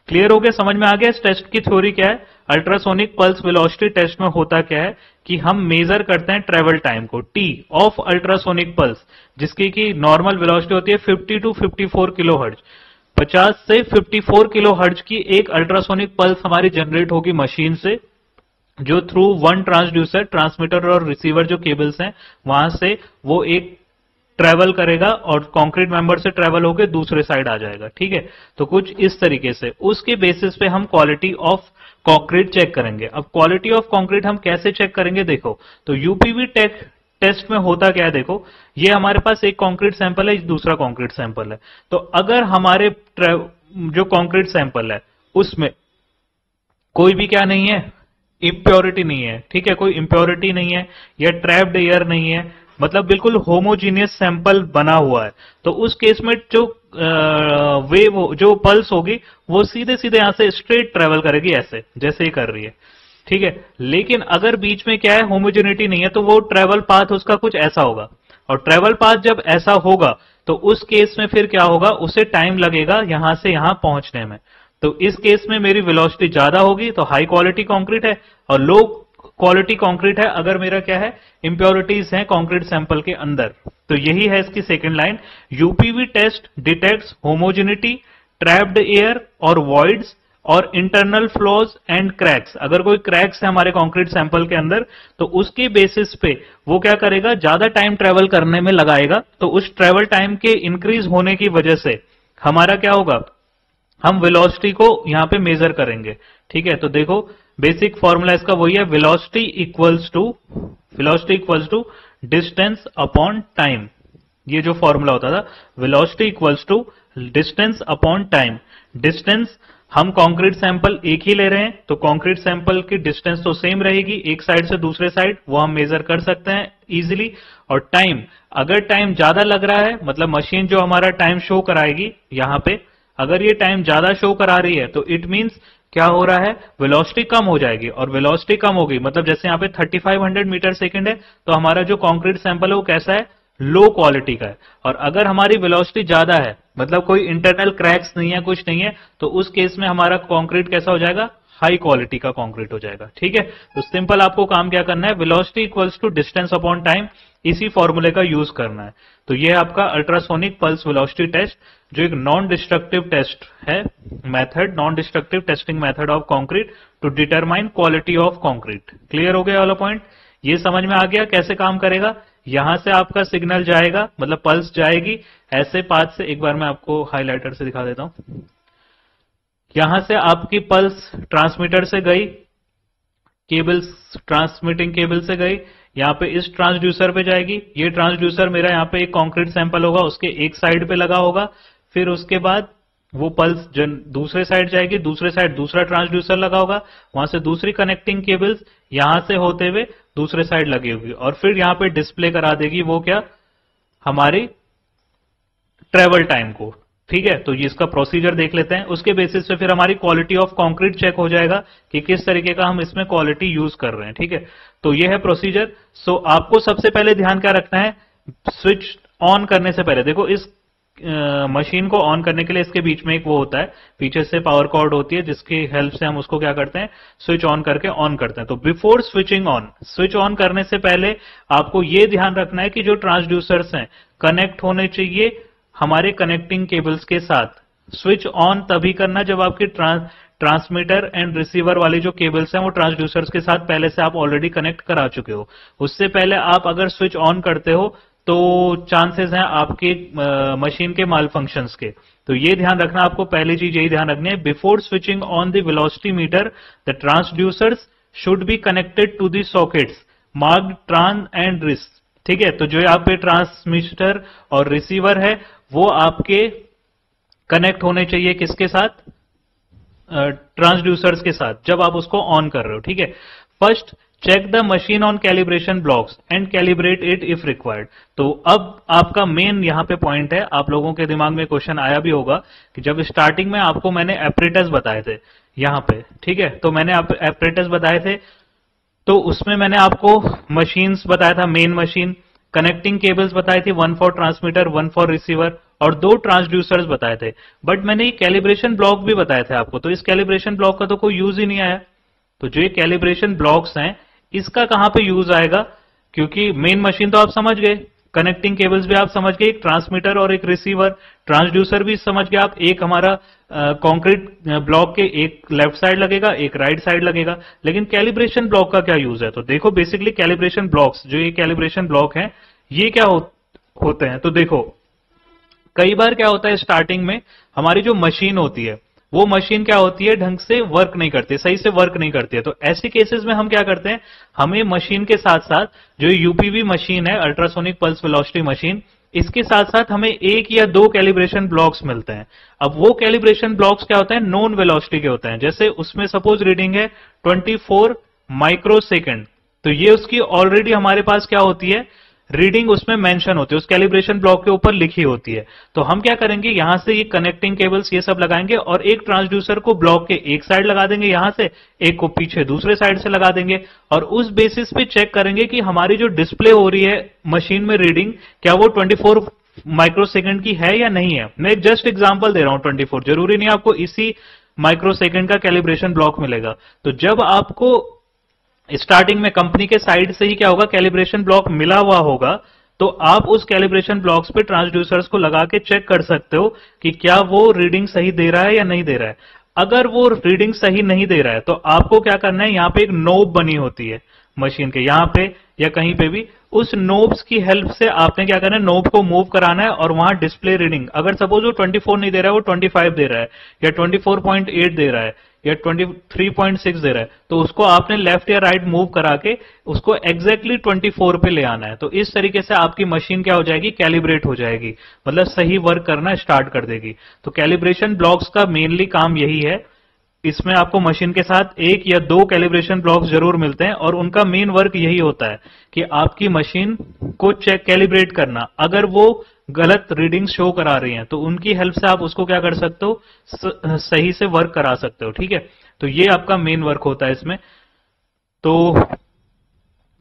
क्लियर हो गया, समझ में आ गया इस टेस्ट की थ्योरी क्या है। अल्ट्रासोनिक पल्स वेलोसिटी टेस्ट में होता क्या है कि हम मेजर करते हैं ट्रेवल टाइम को, टी ऑफ अल्ट्रासोनिक पल्स, जिसकी की नॉर्मल वेलोसिटी होती है 50 टू 54 किलो हर्ट्ज। 50 से 54 किलो हर्ट्ज की एक अल्ट्रासोनिक पल्स हमारी जनरेट होगी मशीन से, जो थ्रू वन ट्रांसड्यूसर, ट्रांसमीटर और रिसीवर जो केबल्स हैं वहां से वो एक ट्रेवल करेगा और कंक्रीट मेंबर से ट्रेवल होकर दूसरे साइड आ जाएगा, ठीक है। तो कुछ इस तरीके से उसके बेसिस पे हम क्वालिटी ऑफ कंक्रीट चेक करेंगे। अब क्वालिटी ऑफ कंक्रीट हम कैसे चेक करेंगे, देखो तो यूपीवी टेस्ट में होता क्या है, देखो ये हमारे पास एक कंक्रीट सैंपल है, दूसरा कंक्रीट सैंपल है। तो अगर हमारे जो कंक्रीट सैंपल है उसमें कोई भी क्या नहीं है, इम्प्योरिटी नहीं है, ठीक है, कोई इम्प्योरिटी नहीं है या ट्रैप्ड एयर नहीं है, मतलब बिल्कुल होमोजीनियस सैंपल बना हुआ है, तो उस केस में जो वेव, जो पल्स होगी वो सीधे सीधे यहां से स्ट्रेट ट्रेवल करेगी, ऐसे जैसे ही कर रही है, ठीक है। लेकिन अगर बीच में क्या है, होमोजेनिटी नहीं है, तो वो ट्रेवल पाथ उसका कुछ ऐसा होगा, और ट्रेवल पाथ जब ऐसा होगा तो उस केस में फिर क्या होगा, उसे टाइम लगेगा यहां से यहां पहुंचने में। तो इस केस में मेरी वेलोसिटी ज्यादा होगी तो हाई क्वालिटी कंक्रीट है, और लो क्वालिटी कंक्रीट है अगर मेरा क्या है, इंप्योरिटीज है कंक्रीट सैंपल के अंदर। तो यही है इसकी second line, UPV test detects homogeneity, trapped air और वॉइड्स और इंटरनल फ्लॉज एंड क्रैक्स। अगर कोई क्रैक्स है हमारे कंक्रीट सैंपल के अंदर तो उसके बेसिस पे वो क्या करेगा, ज्यादा टाइम ट्रेवल करने में लगाएगा। तो उस ट्रेवल टाइम के इंक्रीज होने की वजह से हमारा क्या होगा, हम वेलोसिटी को यहां पे मेजर करेंगे, ठीक है। तो देखो बेसिक फॉर्मूला इसका वही है, velocity equals to distance upon time. ये जो फॉर्मूला होता था, velocity equals to distance upon time. Distance, हम कंक्रीट सैंपल एक ही ले रहे हैं तो कंक्रीट सैंपल की डिस्टेंस तो सेम रहेगी एक साइड से दूसरे साइड, वो हम मेजर कर सकते हैं इजीली। और टाइम, अगर टाइम ज्यादा लग रहा है, मतलब मशीन जो हमारा टाइम शो कराएगी यहां पे, अगर ये टाइम ज्यादा शो करा रही है तो इट मींस क्या हो रहा है, वेलोसिटी कम हो जाएगी, और वेलोसिटी कम होगी मतलब जैसे यहाँ पे 3500 मीटर सेकंड है तो हमारा जो कंक्रीट सैंपल है वो कैसा है, लो क्वालिटी का है। और अगर हमारी वेलोसिटी ज्यादा है, मतलब कोई इंटरनल क्रैक्स नहीं है, कुछ नहीं है, तो उस केस में हमारा कंक्रीट कैसा हो जाएगा, हाई क्वालिटी का कंक्रीट हो जाएगा, ठीक है। तो सिंपल आपको काम क्या करना है, velocity equals to distance upon time, इसी फॉर्मूले का यूज करना है। तो ये है आपका अल्ट्रासोनिक पल्स वेलोसिटी टेस्ट, जो एक नॉन डिस्ट्रक्टिव टेस्ट है, method, non destructive testing method of concrete to determine quality of concrete. Clear हो गया वाला पॉइंट, ये समझ में आ गया कैसे काम करेगा। यहां से आपका सिग्नल जाएगा, मतलब पल्स जाएगी ऐसे पाथ से, एक बार मैं आपको हाइलाइटर से दिखा देता हूं। यहां से आपकी पल्स ट्रांसमीटर से गई, केबल्स, ट्रांसमिटिंग केबल से गई, यहाँ पे इस ट्रांसड्यूसर पे जाएगी। ये ट्रांसड्यूसर मेरा यहाँ पे एक कंक्रीट सैंपल होगा, उसके एक साइड पे लगा होगा, फिर उसके बाद वो पल्स दूसरे साइड जाएगी, दूसरे साइड दूसरा ट्रांसड्यूसर लगा होगा, वहां से दूसरी कनेक्टिंग केबल्स यहां से होते हुए दूसरे साइड लगी होगी, और फिर यहाँ पे डिस्प्ले करा देगी वो क्या, हमारी ट्रेवल टाइम को, ठीक है। तो ये इसका प्रोसीजर देख लेते हैं, उसके बेसिस पे फिर हमारी क्वालिटी ऑफ कंक्रीट चेक हो जाएगा कि किस तरीके का हम इसमें क्वालिटी यूज कर रहे हैं, ठीक है। तो ये है प्रोसीजर। सो आपको सबसे पहले ध्यान क्या रखना है, स्विच ऑन करने से पहले, देखो इस मशीन को ऑन करने के लिए इसके बीच में एक वो होता है, पीछे से पावर कॉर्ड होती है जिसकी हेल्प से हम उसको क्या करते हैं, स्विच ऑन करके ऑन करते हैं। तो before switching on, switch on करने से पहले आपको ये ध्यान रखना है कि जो ट्रांसड्यूसर्स हैं कनेक्ट होने चाहिए हमारे कनेक्टिंग केबल्स के साथ, स्विच ऑन तभी करना जब आपके ट्रांसमीटर एंड रिसीवर वाली जो केबल्स हैं वो ट्रांसड्यूसर्स के साथ पहले से आप ऑलरेडी कनेक्ट करा चुके हो। उससे पहले आप अगर स्विच ऑन करते हो तो चांसेस हैं आपके मशीन के माल फंक्शंस के। तो ये ध्यान रखना, आपको पहली चीज यही ध्यान रखनी है, before switching on the velocity meter the transducers should be connected to the sockets marked trans and rec. ठीक है, तो जो यहाँ पे ट्रांसमीटर और रिसीवर है वो आपके कनेक्ट होने चाहिए किसके साथ, ट्रांसड्यूसर्स के साथ, जब आप उसको ऑन कर रहे हो। ठीक है, first check the machine on calibration blocks and calibrate it if required. तो अब आपका मेन यहाँ पे पॉइंट है, आप लोगों के दिमाग में क्वेश्चन आया भी होगा कि जब स्टार्टिंग में आपको मैंने एपरेटस बताए थे यहाँ पे, ठीक है, तो मैंने एपरेटस बताए थे, तो उसमें मैंने आपको मशीन्स बताया था, मेन मशीन, कनेक्टिंग केबल्स बताई थी, 1 फॉर ट्रांसमीटर 1 फॉर रिसीवर, और 2 ट्रांसड्यूसर्स बताए थे। बट मैंने ये कैलिब्रेशन ब्लॉक भी बताए थे आपको, तो इस कैलिब्रेशन ब्लॉक का तो कोई यूज ही नहीं आया। तो जो ये कैलिब्रेशन ब्लॉक्स हैं इसका कहां पे यूज आएगा, क्योंकि मेन मशीन तो आप समझ गए, कनेक्टिंग केबल्स भी आप समझ गए, एक ट्रांसमीटर और एक रिसीवर, ट्रांसड्यूसर भी समझ गए आप, एक हमारा कंक्रीट ब्लॉक के एक लेफ्ट साइड लगेगा एक राइट साइड लगेगा। लेकिन कैलिब्रेशन ब्लॉक का क्या यूज है, तो देखो बेसिकली कैलिब्रेशन ब्लॉक्स, जो ये कैलिब्रेशन ब्लॉक हैं ये क्या होते हैं, तो देखो कई बार क्या होता है स्टार्टिंग में हमारी जो मशीन होती है वो मशीन क्या होती है, ढंग से वर्क नहीं करती, सही से वर्क नहीं करती है। तो ऐसे केसेस में हम क्या करते हैं, हमें मशीन के साथ साथ जो यूपीवी मशीन है, अल्ट्रासोनिक पल्स वेलोसिटी मशीन, इसके साथ साथ हमें 1 या 2 कैलिब्रेशन ब्लॉक्स मिलते हैं। अब वो कैलिब्रेशन ब्लॉक्स क्या होते हैं, नॉन वेलोसिटी के होते हैं। जैसे उसमें सपोज रीडिंग है 24 माइक्रोसेकंड, तो ये उसकी ऑलरेडी हमारे पास क्या होती है, रीडिंग उसमें मेंशन होती है, उस कैलिब्रेशन ब्लॉक के ऊपर लिखी होती है। तो हम क्या करेंगे, यहां से ये कनेक्टिंग केबल्स ये सब लगाएंगे और एक ट्रांसड्यूसर को ब्लॉक के एक साइड लगा देंगे यहां से, एक को पीछे दूसरे साइड से लगा देंगे, और उस बेसिस पे चेक करेंगे कि हमारी जो डिस्प्ले हो रही है मशीन में रीडिंग, क्या वो 24 माइक्रोसेकंड की है या नहीं है। मैं जस्ट एग्जांपल दे रहा हूं, 24, जरूरी नहीं आपको इसी माइक्रोसेकंड का कैलिब्रेशन ब्लॉक मिलेगा। तो जब आपको स्टार्टिंग में कंपनी के साइड से ही क्या होगा, कैलिब्रेशन ब्लॉक मिला हुआ होगा, तो आप उस कैलिब्रेशन ब्लॉक्स पे ट्रांसड्यूसर्स को लगा के चेक कर सकते हो कि क्या वो रीडिंग सही दे रहा है या नहीं दे रहा है। अगर वो रीडिंग सही नहीं दे रहा है तो आपको क्या करना है, यहां पे एक नोब बनी होती है मशीन के, यहां पे या कहीं पे भी, उस नोब्स की हेल्प से आपने क्या करना है, नोब को मूव कराना है और वहां डिस्प्ले रीडिंग, अगर सपोज वो 24 नहीं दे रहा है, वो 25 दे रहा है या 24.8 दे रहा है या 23.6 दे रहा है, तो उसको आपने लेफ्ट या राइट मूव करा के उसको एग्जैक्टली 24 पे ले आना है। तो इस तरीके से आपकी मशीन क्या हो जाएगी, कैलिब्रेट हो जाएगी, मतलब सही वर्क करना स्टार्ट कर देगी। तो कैलिब्रेशन ब्लॉक्स का मेनली काम यही है। इसमें आपको मशीन के साथ 1 या 2 कैलिब्रेशन ब्लॉक्स जरूर मिलते हैं और उनका मेन वर्क यही होता है कि आपकी मशीन को चेक कैलिब्रेट करना। अगर वो गलत रीडिंग शो करा रही हैं तो उनकी हेल्प से आप उसको क्या कर सकते हो, सही से वर्क करा सकते हो। ठीक है, तो ये आपका मेन वर्क होता है इसमें। तो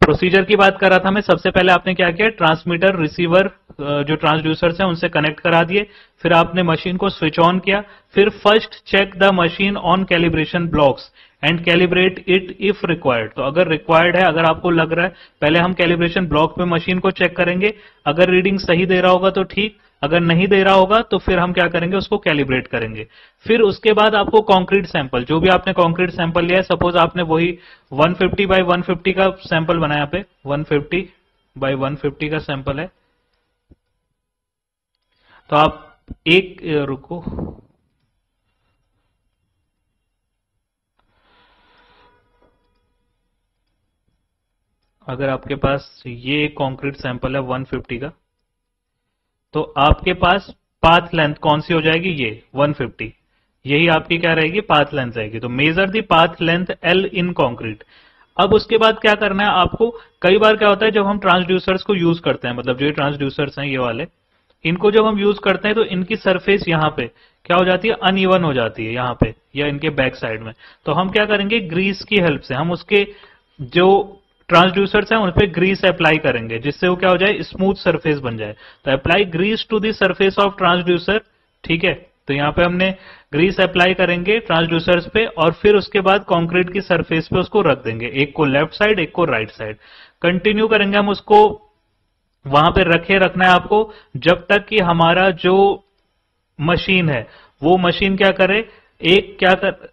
प्रोसीजर की बात कर रहा था मैं, सबसे पहले आपने क्या किया, ट्रांसमीटर रिसीवर जो ट्रांसड्यूसर्स हैं उनसे कनेक्ट करा दिए, फिर आपने मशीन को स्विच ऑन किया, फिर first check the machine on calibration blocks and calibrate it if required. तो अगर रिक्वायर्ड है, अगर आपको लग रहा है, पहले हम कैलिब्रेशन ब्लॉक पे मशीन को चेक करेंगे, अगर रीडिंग सही दे रहा होगा तो ठीक, अगर नहीं दे रहा होगा तो फिर हम क्या करेंगे, उसको कैलिब्रेट करेंगे। फिर उसके बाद आपको कंक्रीट सैंपल, जो भी आपने कंक्रीट सैंपल लिया है, सपोज आपने वही 150 बाई 150 का सैंपल बनाया पे, 150 बाई 150 का सैंपल है, तो आप एक रुको, अगर आपके पास ये कंक्रीट सैंपल है 150 का, तो आपके पास पाथ लेंथ कौन सी हो जाएगी, ये 150, यही आपकी क्या रहेगी, पाथ लेंथ रहेगी। तो measure the path length L in concrete. अब उसके बाद क्या करना है आपको, कई बार क्या होता है जब हम ट्रांसड्यूसर्स को यूज करते हैं, मतलब जो ये ट्रांसड्यूसर्स हैं ये वाले, इनको जब हम यूज करते हैं तो इनकी सरफेस यहाँ पे क्या हो जाती है, अनइवन हो जाती है यहाँ पे या इनके बैक साइड में। तो हम क्या करेंगे, ग्रीस की हेल्प से हम उसके जो ट्रांसड्यूसर्स हैं उन पे ग्रीस अप्लाई करेंगे, जिससे वो क्या हो जाए, स्मूथ सरफेस बन जाए। तो apply grease to the surface of transducer. ठीक है, तो यहाँ पे हमने ग्रीस अप्लाई करेंगे ट्रांसड्यूसर्स पे और फिर उसके बाद कंक्रीट की सरफेस पे उसको रख देंगे, एक को लेफ्ट साइड एक को राइट साइड। कंटिन्यू करेंगे हम उसको, वहां पे रखना है आपको जब तक कि हमारा जो मशीन है वो मशीन क्या करे, एक क्या कर,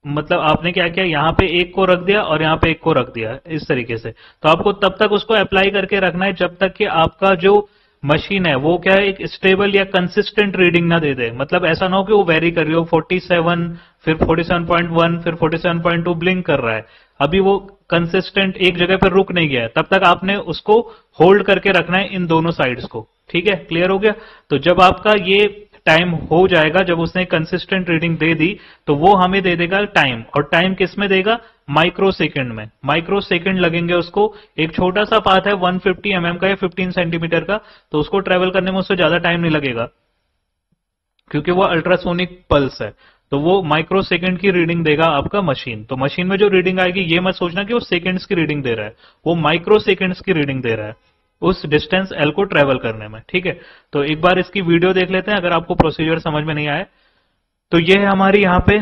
मतलब आपने क्या किया, यहां पे एक को रख दिया और यहां पे एक को रख दिया इस तरीके से। तो आपको तब तक उसको अप्लाई करके रखना है जब तक कि आपका जो मशीन है वो क्या है, एक स्टेबल या कंसिस्टेंट रीडिंग ना दे दे। मतलब ऐसा ना हो कि वो वेरी कर रही हो, 47, फिर 47.1, फिर 47.2 ब्लिंक कर रहा है, अभी वो कंसिस्टेंट एक जगह पर रुक नहीं गया है, तब तक आपने उसको होल्ड करके रखना है इन दोनों साइड्स को। ठीक है, क्लियर हो गया। तो जब आपका ये टाइम हो जाएगा, जब उसने कंसिस्टेंट रीडिंग दे दी, तो वो हमें दे देगा टाइम। और टाइम किस में देगा, माइक्रो सेकंड में। माइक्रो सेकंड लगेंगे उसको। एक छोटा सा पाथ है 150 का या 15 सेंटीमीटर का, तो उसको ट्रेवल करने में उससे ज्यादा टाइम नहीं लगेगा क्योंकि वो अल्ट्रासोनिक पल्स है। तो वो माइक्रो सेकंड की रीडिंग देगा आपका मशीन। तो मशीन में जो रीडिंग आएगी ये मत सोचना कि वो सेकंड्स की रीडिंग दे रहा है, वो माइक्रो सेकंड्स की रीडिंग दे रहा है उस डिस्टेंस एल को ट्रेवल करने में। ठीक है, तो एक बार इसकी वीडियो देख लेते हैं अगर आपको प्रोसीजर समझ में नहीं आए। तो ये है हमारी यहाँ पे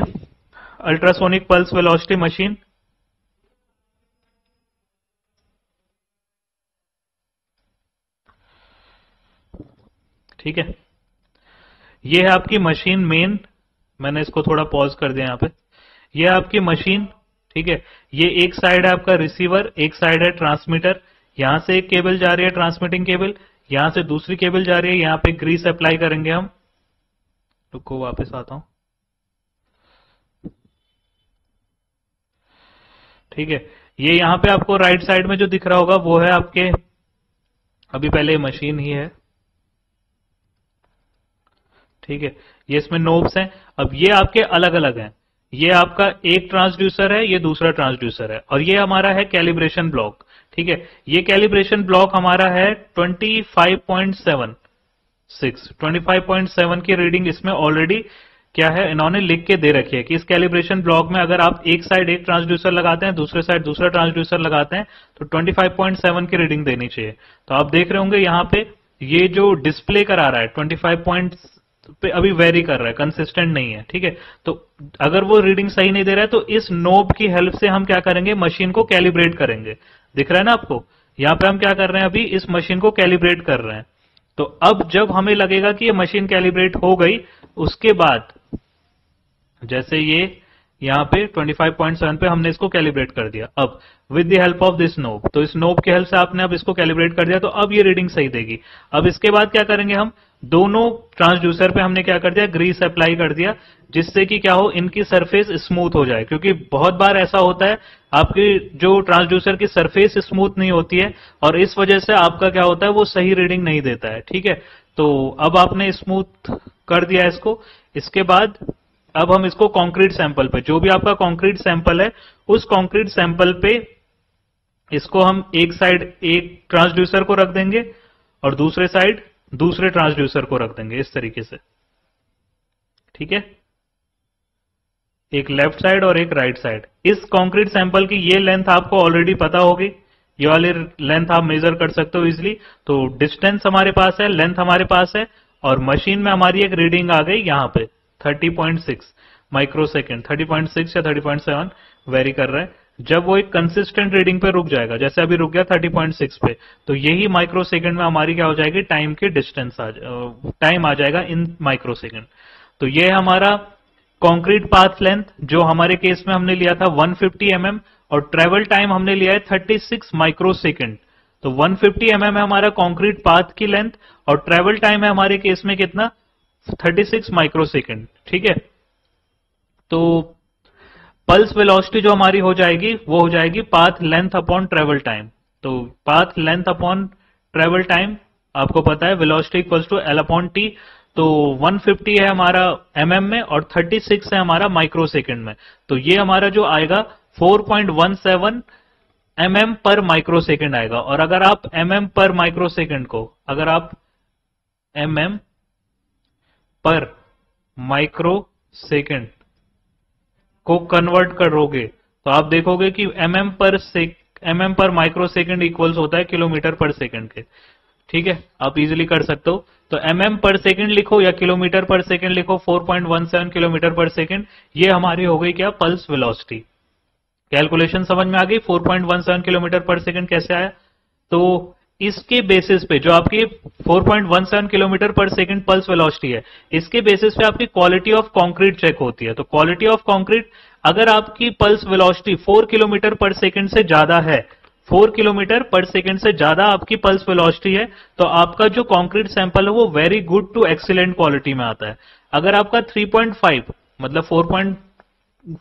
अल्ट्रासोनिक पल्स वेलोसिटी मशीन। ठीक है, ये है आपकी मशीन मेन। मैंने इसको थोड़ा पॉज कर दिया यहाँ पे। ये है आपकी मशीन। ठीक है, ये एक साइड है आपका रिसीवर, एक साइड है ट्रांसमीटर। यहां से एक केबल जा रही है ट्रांसमिटिंग केबल, यहां से दूसरी केबल जा रही है, यहां पे ग्रीस अप्लाई करेंगे हम। रुको वापस आता हूं। ठीक है, ये यहां पे आपको राइट साइड में जो दिख रहा होगा वो है आपके, अभी पहले मशीन ही है। ठीक है, ये इसमें नोब्स हैं। अब ये आपके अलग अलग हैं। ये आपका एक ट्रांसड्यूसर है, ये दूसरा ट्रांसड्यूसर है, और ये हमारा है कैलिब्रेशन ब्लॉक। ठीक है, ये कैलिब्रेशन ब्लॉक हमारा है 25.7 की रीडिंग इसमें ऑलरेडी क्या है, इन्होंने लिख के दे रखी है कि इस कैलिब्रेशन ब्लॉक में अगर आप एक साइड एक ट्रांसड्यूसर लगाते हैं, दूसरे साइड दूसरा ट्रांसड्यूसर लगाते हैं, तो 25.7 की रीडिंग देनी चाहिए। तो आप देख रहे होंगे यहाँ पे ये जो डिस्प्ले करा रहा है 25 पे अभी वेरी कर रहा है, कंसिस्टेंट नहीं है। ठीक है, तो अगर वो रीडिंग सही नहीं दे रहा है तो इस नोब की हेल्प से हम क्या करेंगे, मशीन को कैलिब्रेट करेंगे। दिख रहा है ना आपको, यहां पे हम क्या कर रहे हैं, अभी इस मशीन को कैलिब्रेट कर रहे हैं। तो अब जब हमें लगेगा कि ये मशीन कैलिब्रेट हो गई, उसके बाद जैसे ये यहाँ पे 25.7 पे हमने इसको कैलिब्रेट कर दिया, अब with the help of this knob, तो इस नोब की हेल्प से आपने अब इसको कैलिब्रेट कर दिया, तो अब ये रीडिंग सही देगी। अब इसके बाद क्या करेंगे, हम दोनों ट्रांसड्यूसर पे हमने क्या कर दिया, ग्रीस अप्लाई कर दिया, जिससे कि क्या हो, इनकी सरफेस स्मूथ हो जाए। क्योंकि बहुत बार ऐसा होता है आपकी जो ट्रांसड्यूसर की सरफेस स्मूथ नहीं होती है, और इस वजह से आपका क्या होता है, वो सही रीडिंग नहीं देता है। ठीक है, तो अब आपने स्मूथ कर दिया इसको। इसके बाद अब हम इसको कंक्रीट सैंपल पे, जो भी आपका कंक्रीट सैंपल है, उस कंक्रीट सैंपल पे इसको हम एक साइड एक ट्रांसड्यूसर को रख देंगे और दूसरे साइड दूसरे ट्रांसड्यूसर को रख देंगे इस तरीके से। ठीक है, एक लेफ्ट साइड और एक राइट साइड। इस कंक्रीट सैंपल की ये लेंथ आपको ऑलरेडी पता होगी, ये वाली लेंथ आप मेजर कर सकते हो इजिली। तो डिस्टेंस हमारे पास है, लेंथ हमारे पास है, और मशीन में हमारी एक रीडिंग आ गई यहां पे 30.6 माइक्रो सेकेंड, 30.6 या 30.7 वेरी कर रहा है। जब वो एक कंसिस्टेंट रीडिंग पे रुक जाएगा, जैसे अभी रुक गया 30.6 पे, तो यही माइक्रो सेकेंड में हमारी क्या हो जाएगी, टाइम की डिस्टेंस टाइम आ जाएगा इन माइक्रो सेकेंड। तो ये हमारा कॉन्क्रीट पाथ लेंथ, जो हमारे केस में हमने लिया था 150 और ट्रेवल टाइम हमने लिया है 36 माइक्रो सेकेंड। तो 150 है हमारा कॉन्क्रीट पाथ की लेंथ, और ट्रेवल टाइम है हमारे केस में कितना, 36 माइक्रो सेकेंड। ठीक है, तो पल्स वेलोसिटी जो हमारी हो जाएगी वो हो जाएगी path length upon travel time. तो path length upon travel time आपको पता है velocity equals to L upon T. तो 150 है हमारा में और 36 है हमारा माइक्रो सेकेंड में। तो ये हमारा जो आएगा 4.17 पर माइक्रो सेकेंड आएगा। और अगर आप पर माइक्रो सेकेंड को, अगर आप पर माइक्रो सेकेंड को कन्वर्ट करोगे तो आप देखोगे कि पर माइक्रो सेकेंड इक्वल्स होता है किलोमीटर पर सेकेंड के। ठीक है, आप इजीली कर सकते हो। तो पर सेकेंड लिखो या किलोमीटर पर सेकेंड लिखो, 4.17 किलोमीटर पर सेकेंड, ये हमारी हो गई क्या, पल्स वेलोसिटी। कैलकुलेशन समझ में आ गई, 4.17 किलोमीटर पर सेकेंड कैसे आया। तो इसके बेसिस पे जो आपकी 4.17 kilometre per second pulse velocity है, इसके बेसिस पे आपकी क्वालिटी ऑफ कंक्रीट चेक होती है। तो क्वालिटी ऑफ कंक्रीट, अगर आपकी pulse velocity 4 kilometre per second से ज्यादा है, 4 किलोमीटर पर सेकंड से ज्यादा आपकी पल्स वेलोसिटी है, तो आपका जो कंक्रीट सैंपल है वो very good to excellent quality में आता है। अगर आपका 3.5 मतलब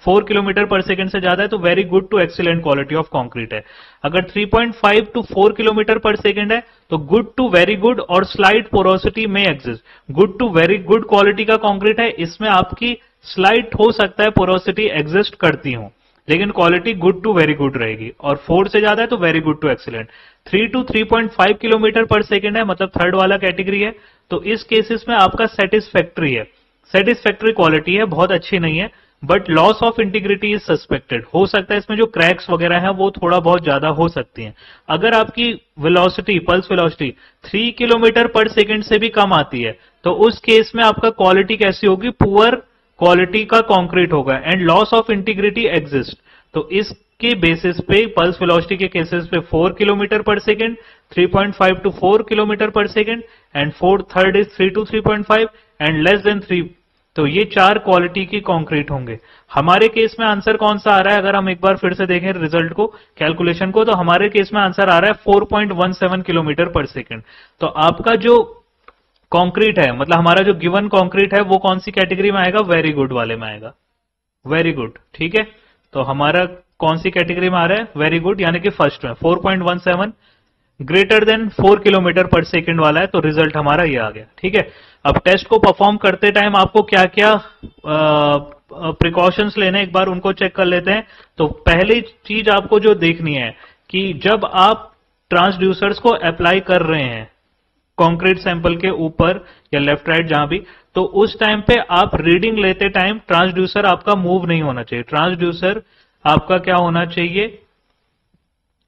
4 किलोमीटर पर सेकंड से ज्यादा है तो very good to excellent quality of concrete है। अगर 3.5 टू 4 किलोमीटर पर सेकंड है तो गुड टू वेरी गुड और स्लाइट पोरोसिटी में exist. Good to very good quality का कंक्रीट है, इसमें आपकी स्लाइट हो सकता है पोरोसिटी एग्जिस्ट करती हो, लेकिन quality good to very good रहेगी। और 4 से ज्यादा है तो very good to excellent. 3 to 3.5 kilometre per second है, मतलब थर्ड वाला कैटेगरी है, तो इस केसेस में आपका सेटिस्फैक्ट्री है, सेटिस्फैक्ट्री क्वालिटी है, बहुत अच्छी नहीं है, but loss of integrity is suspected. हो सकता है इसमें जो क्रैक्स वगैरह है वो थोड़ा बहुत ज्यादा हो सकती हैं। अगर आपकी velocity, pulse velocity 3 kilometre per second से भी कम आती है तो उस केस में आपका क्वालिटी कैसी होगी, पुअर क्वालिटी का कंक्रीट होगा and loss of integrity exist. तो इसके बेसिस पे पल्स वेलोसिटी के केसेस पे 4 kilometre per second, 3.5 to 4 kilometre per second and third is 3 to 3.5 and less than 3। तो ये 4 क्वालिटी की कंक्रीट होंगे। हमारे केस में आंसर कौन सा आ रहा है, अगर हम एक बार फिर से देखें रिजल्ट को, कैलकुलेशन को, तो हमारे केस में आंसर आ रहा है 4.17 किलोमीटर पर सेकंड। तो आपका जो कंक्रीट है, मतलब हमारा जो गिवन कंक्रीट है वो कौन सी कैटेगरी में आएगा, वेरी गुड वाले में आएगा। वेरी गुड, ठीक है। तो हमारा कौन सी कैटेगरी में आ रहा है, वेरी गुड, यानी कि फर्स्ट में 4.17 greater than 4 kilometre per second वाला है, तो रिजल्ट हमारा ये आ गया, ठीक है। अब टेस्ट को परफॉर्म करते टाइम आपको क्या क्या प्रिकॉशंस लेने, एक बार उनको चेक कर लेते हैं। तो पहली चीज आपको जो देखनी है कि जब आप ट्रांसड्यूसर्स को अप्लाई कर रहे हैं कंक्रीट सैंपल के ऊपर या लेफ्ट राइट जहां भी, तो उस टाइम पे आप रीडिंग लेते टाइम ट्रांसड्यूसर आपका मूव नहीं होना चाहिए। ट्रांसड्यूसर आपका क्या होना चाहिए,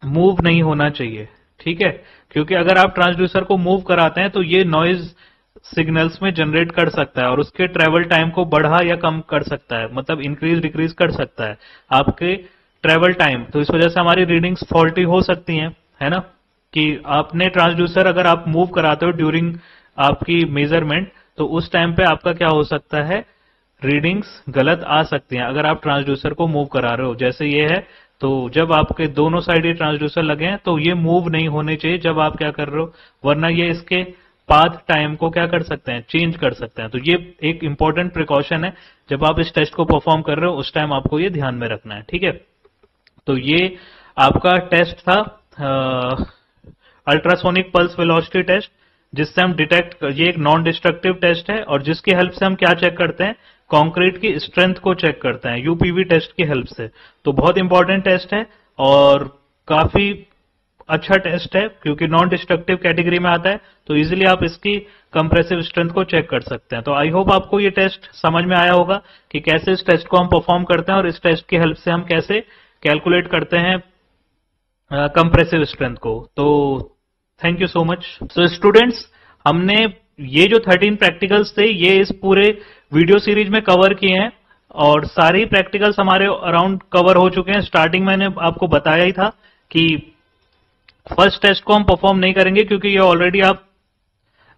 मूव नहीं होना चाहिए, ठीक है। क्योंकि अगर आप ट्रांसड्यूसर को मूव कराते हैं तो ये नॉइज सिग्नल्स में जनरेट कर सकता है और उसके ट्रेवल टाइम को बढ़ा या कम कर सकता है, मतलब इंक्रीज डिक्रीज कर सकता है आपके ट्रेवल टाइम। तो इस वजह से हमारी रीडिंग्स फॉल्टी हो सकती हैं, है ना, कि आपने ट्रांसड्यूसर अगर आप मूव कराते हो ड्यूरिंग आपकी मेजरमेंट, तो उस टाइम पे आपका क्या हो सकता है, रीडिंग्स गलत आ सकती हैं अगर आप ट्रांसड्यूसर को मूव करा रहे हो। जैसे ये है, तो जब आपके दोनों साइड ये ट्रांसड्यूसर लगे हैं तो ये मूव नहीं होने चाहिए जब आप क्या कर रहे हो, वरना ये इसके पाथ टाइम को क्या कर सकते हैं, चेंज कर सकते हैं। तो ये एक इंपॉर्टेंट प्रिकॉशन है, जब आप इस टेस्ट को परफॉर्म कर रहे हो उस टाइम आपको ये ध्यान में रखना है, ठीक है। तो ये आपका टेस्ट था अल्ट्रासोनिक पल्स वेलोसिटी टेस्ट, जिससे हम डिटेक्ट, ये एक नॉन डिस्ट्रक्टिव टेस्ट है और जिसकी हेल्प से हम क्या चेक करते हैं, कंक्रीट की स्ट्रेंथ को चेक करते हैं यूपीवी टेस्ट की हेल्प से। तो बहुत इंपॉर्टेंट टेस्ट है और काफी अच्छा टेस्ट है क्योंकि नॉन डिस्ट्रक्टिव कैटेगरी में आता है, तो इजीली आप इसकी कंप्रेसिव स्ट्रेंथ को चेक कर सकते हैं। तो आई होप आपको ये टेस्ट समझ में आया होगा कि कैसे इस टेस्ट को हम परफॉर्म करते हैं और इस टेस्ट की हेल्प से हम कैसे कैलकुलेट करते हैं कंप्रेसिव स्ट्रेंथ को। तो thank you so much. So students, हमने ये जो 13 प्रैक्टिकल्स थे ये इस पूरे वीडियो सीरीज में कवर किए हैं और सारे प्रैक्टिकल्स हमारे अराउंड कवर हो चुके हैं। स्टार्टिंग मैंने आपको बताया ही था कि फर्स्ट टेस्ट को हम परफॉर्म नहीं करेंगे क्योंकि ये ऑलरेडी आप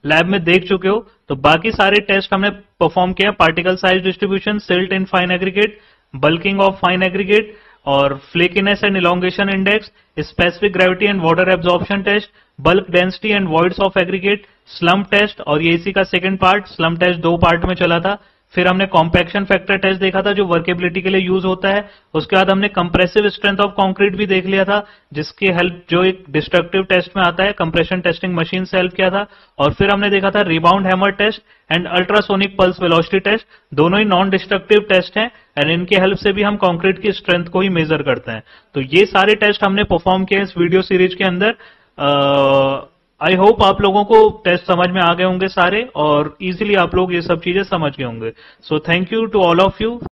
लैब में देख चुके हो। तो बाकी सारे टेस्ट हमने परफॉर्म किया, particle size distribution, silt in fine aggregate, bulking of fine aggregate और flakiness and elongation index, specific gravity and water absorption test, bulk density and voids of aggregate, slump test, और ये इसी का second part, slump test 2 part में चला था। फिर हमने कॉम्पैक्शन फैक्टर टेस्ट देखा था जो वर्केबिलिटी के लिए यूज होता है। उसके बाद हमने कंप्रेसिव स्ट्रेंथ ऑफ कंक्रीट भी देख लिया था जिसकी हेल्प, जो एक डिस्ट्रक्टिव टेस्ट में आता है, कंप्रेशन टेस्टिंग मशीन से हेल्प किया था। और फिर हमने देखा था rebound hammer test and ultrasonic pulse velocity test, दोनों ही नॉन डिस्ट्रक्टिव टेस्ट हैं एंड इनकी हेल्प से भी हम कंक्रीट की स्ट्रेंथ को ही मेजर करते हैं। तो ये सारे टेस्ट हमने परफॉर्म किए इस वीडियो सीरीज के अंदर। आई होप आप लोगों को टेस्ट समझ में आ गए होंगे सारे और इजीली आप लोग ये सब चीजें समझ गए होंगे। So thank you to all of you.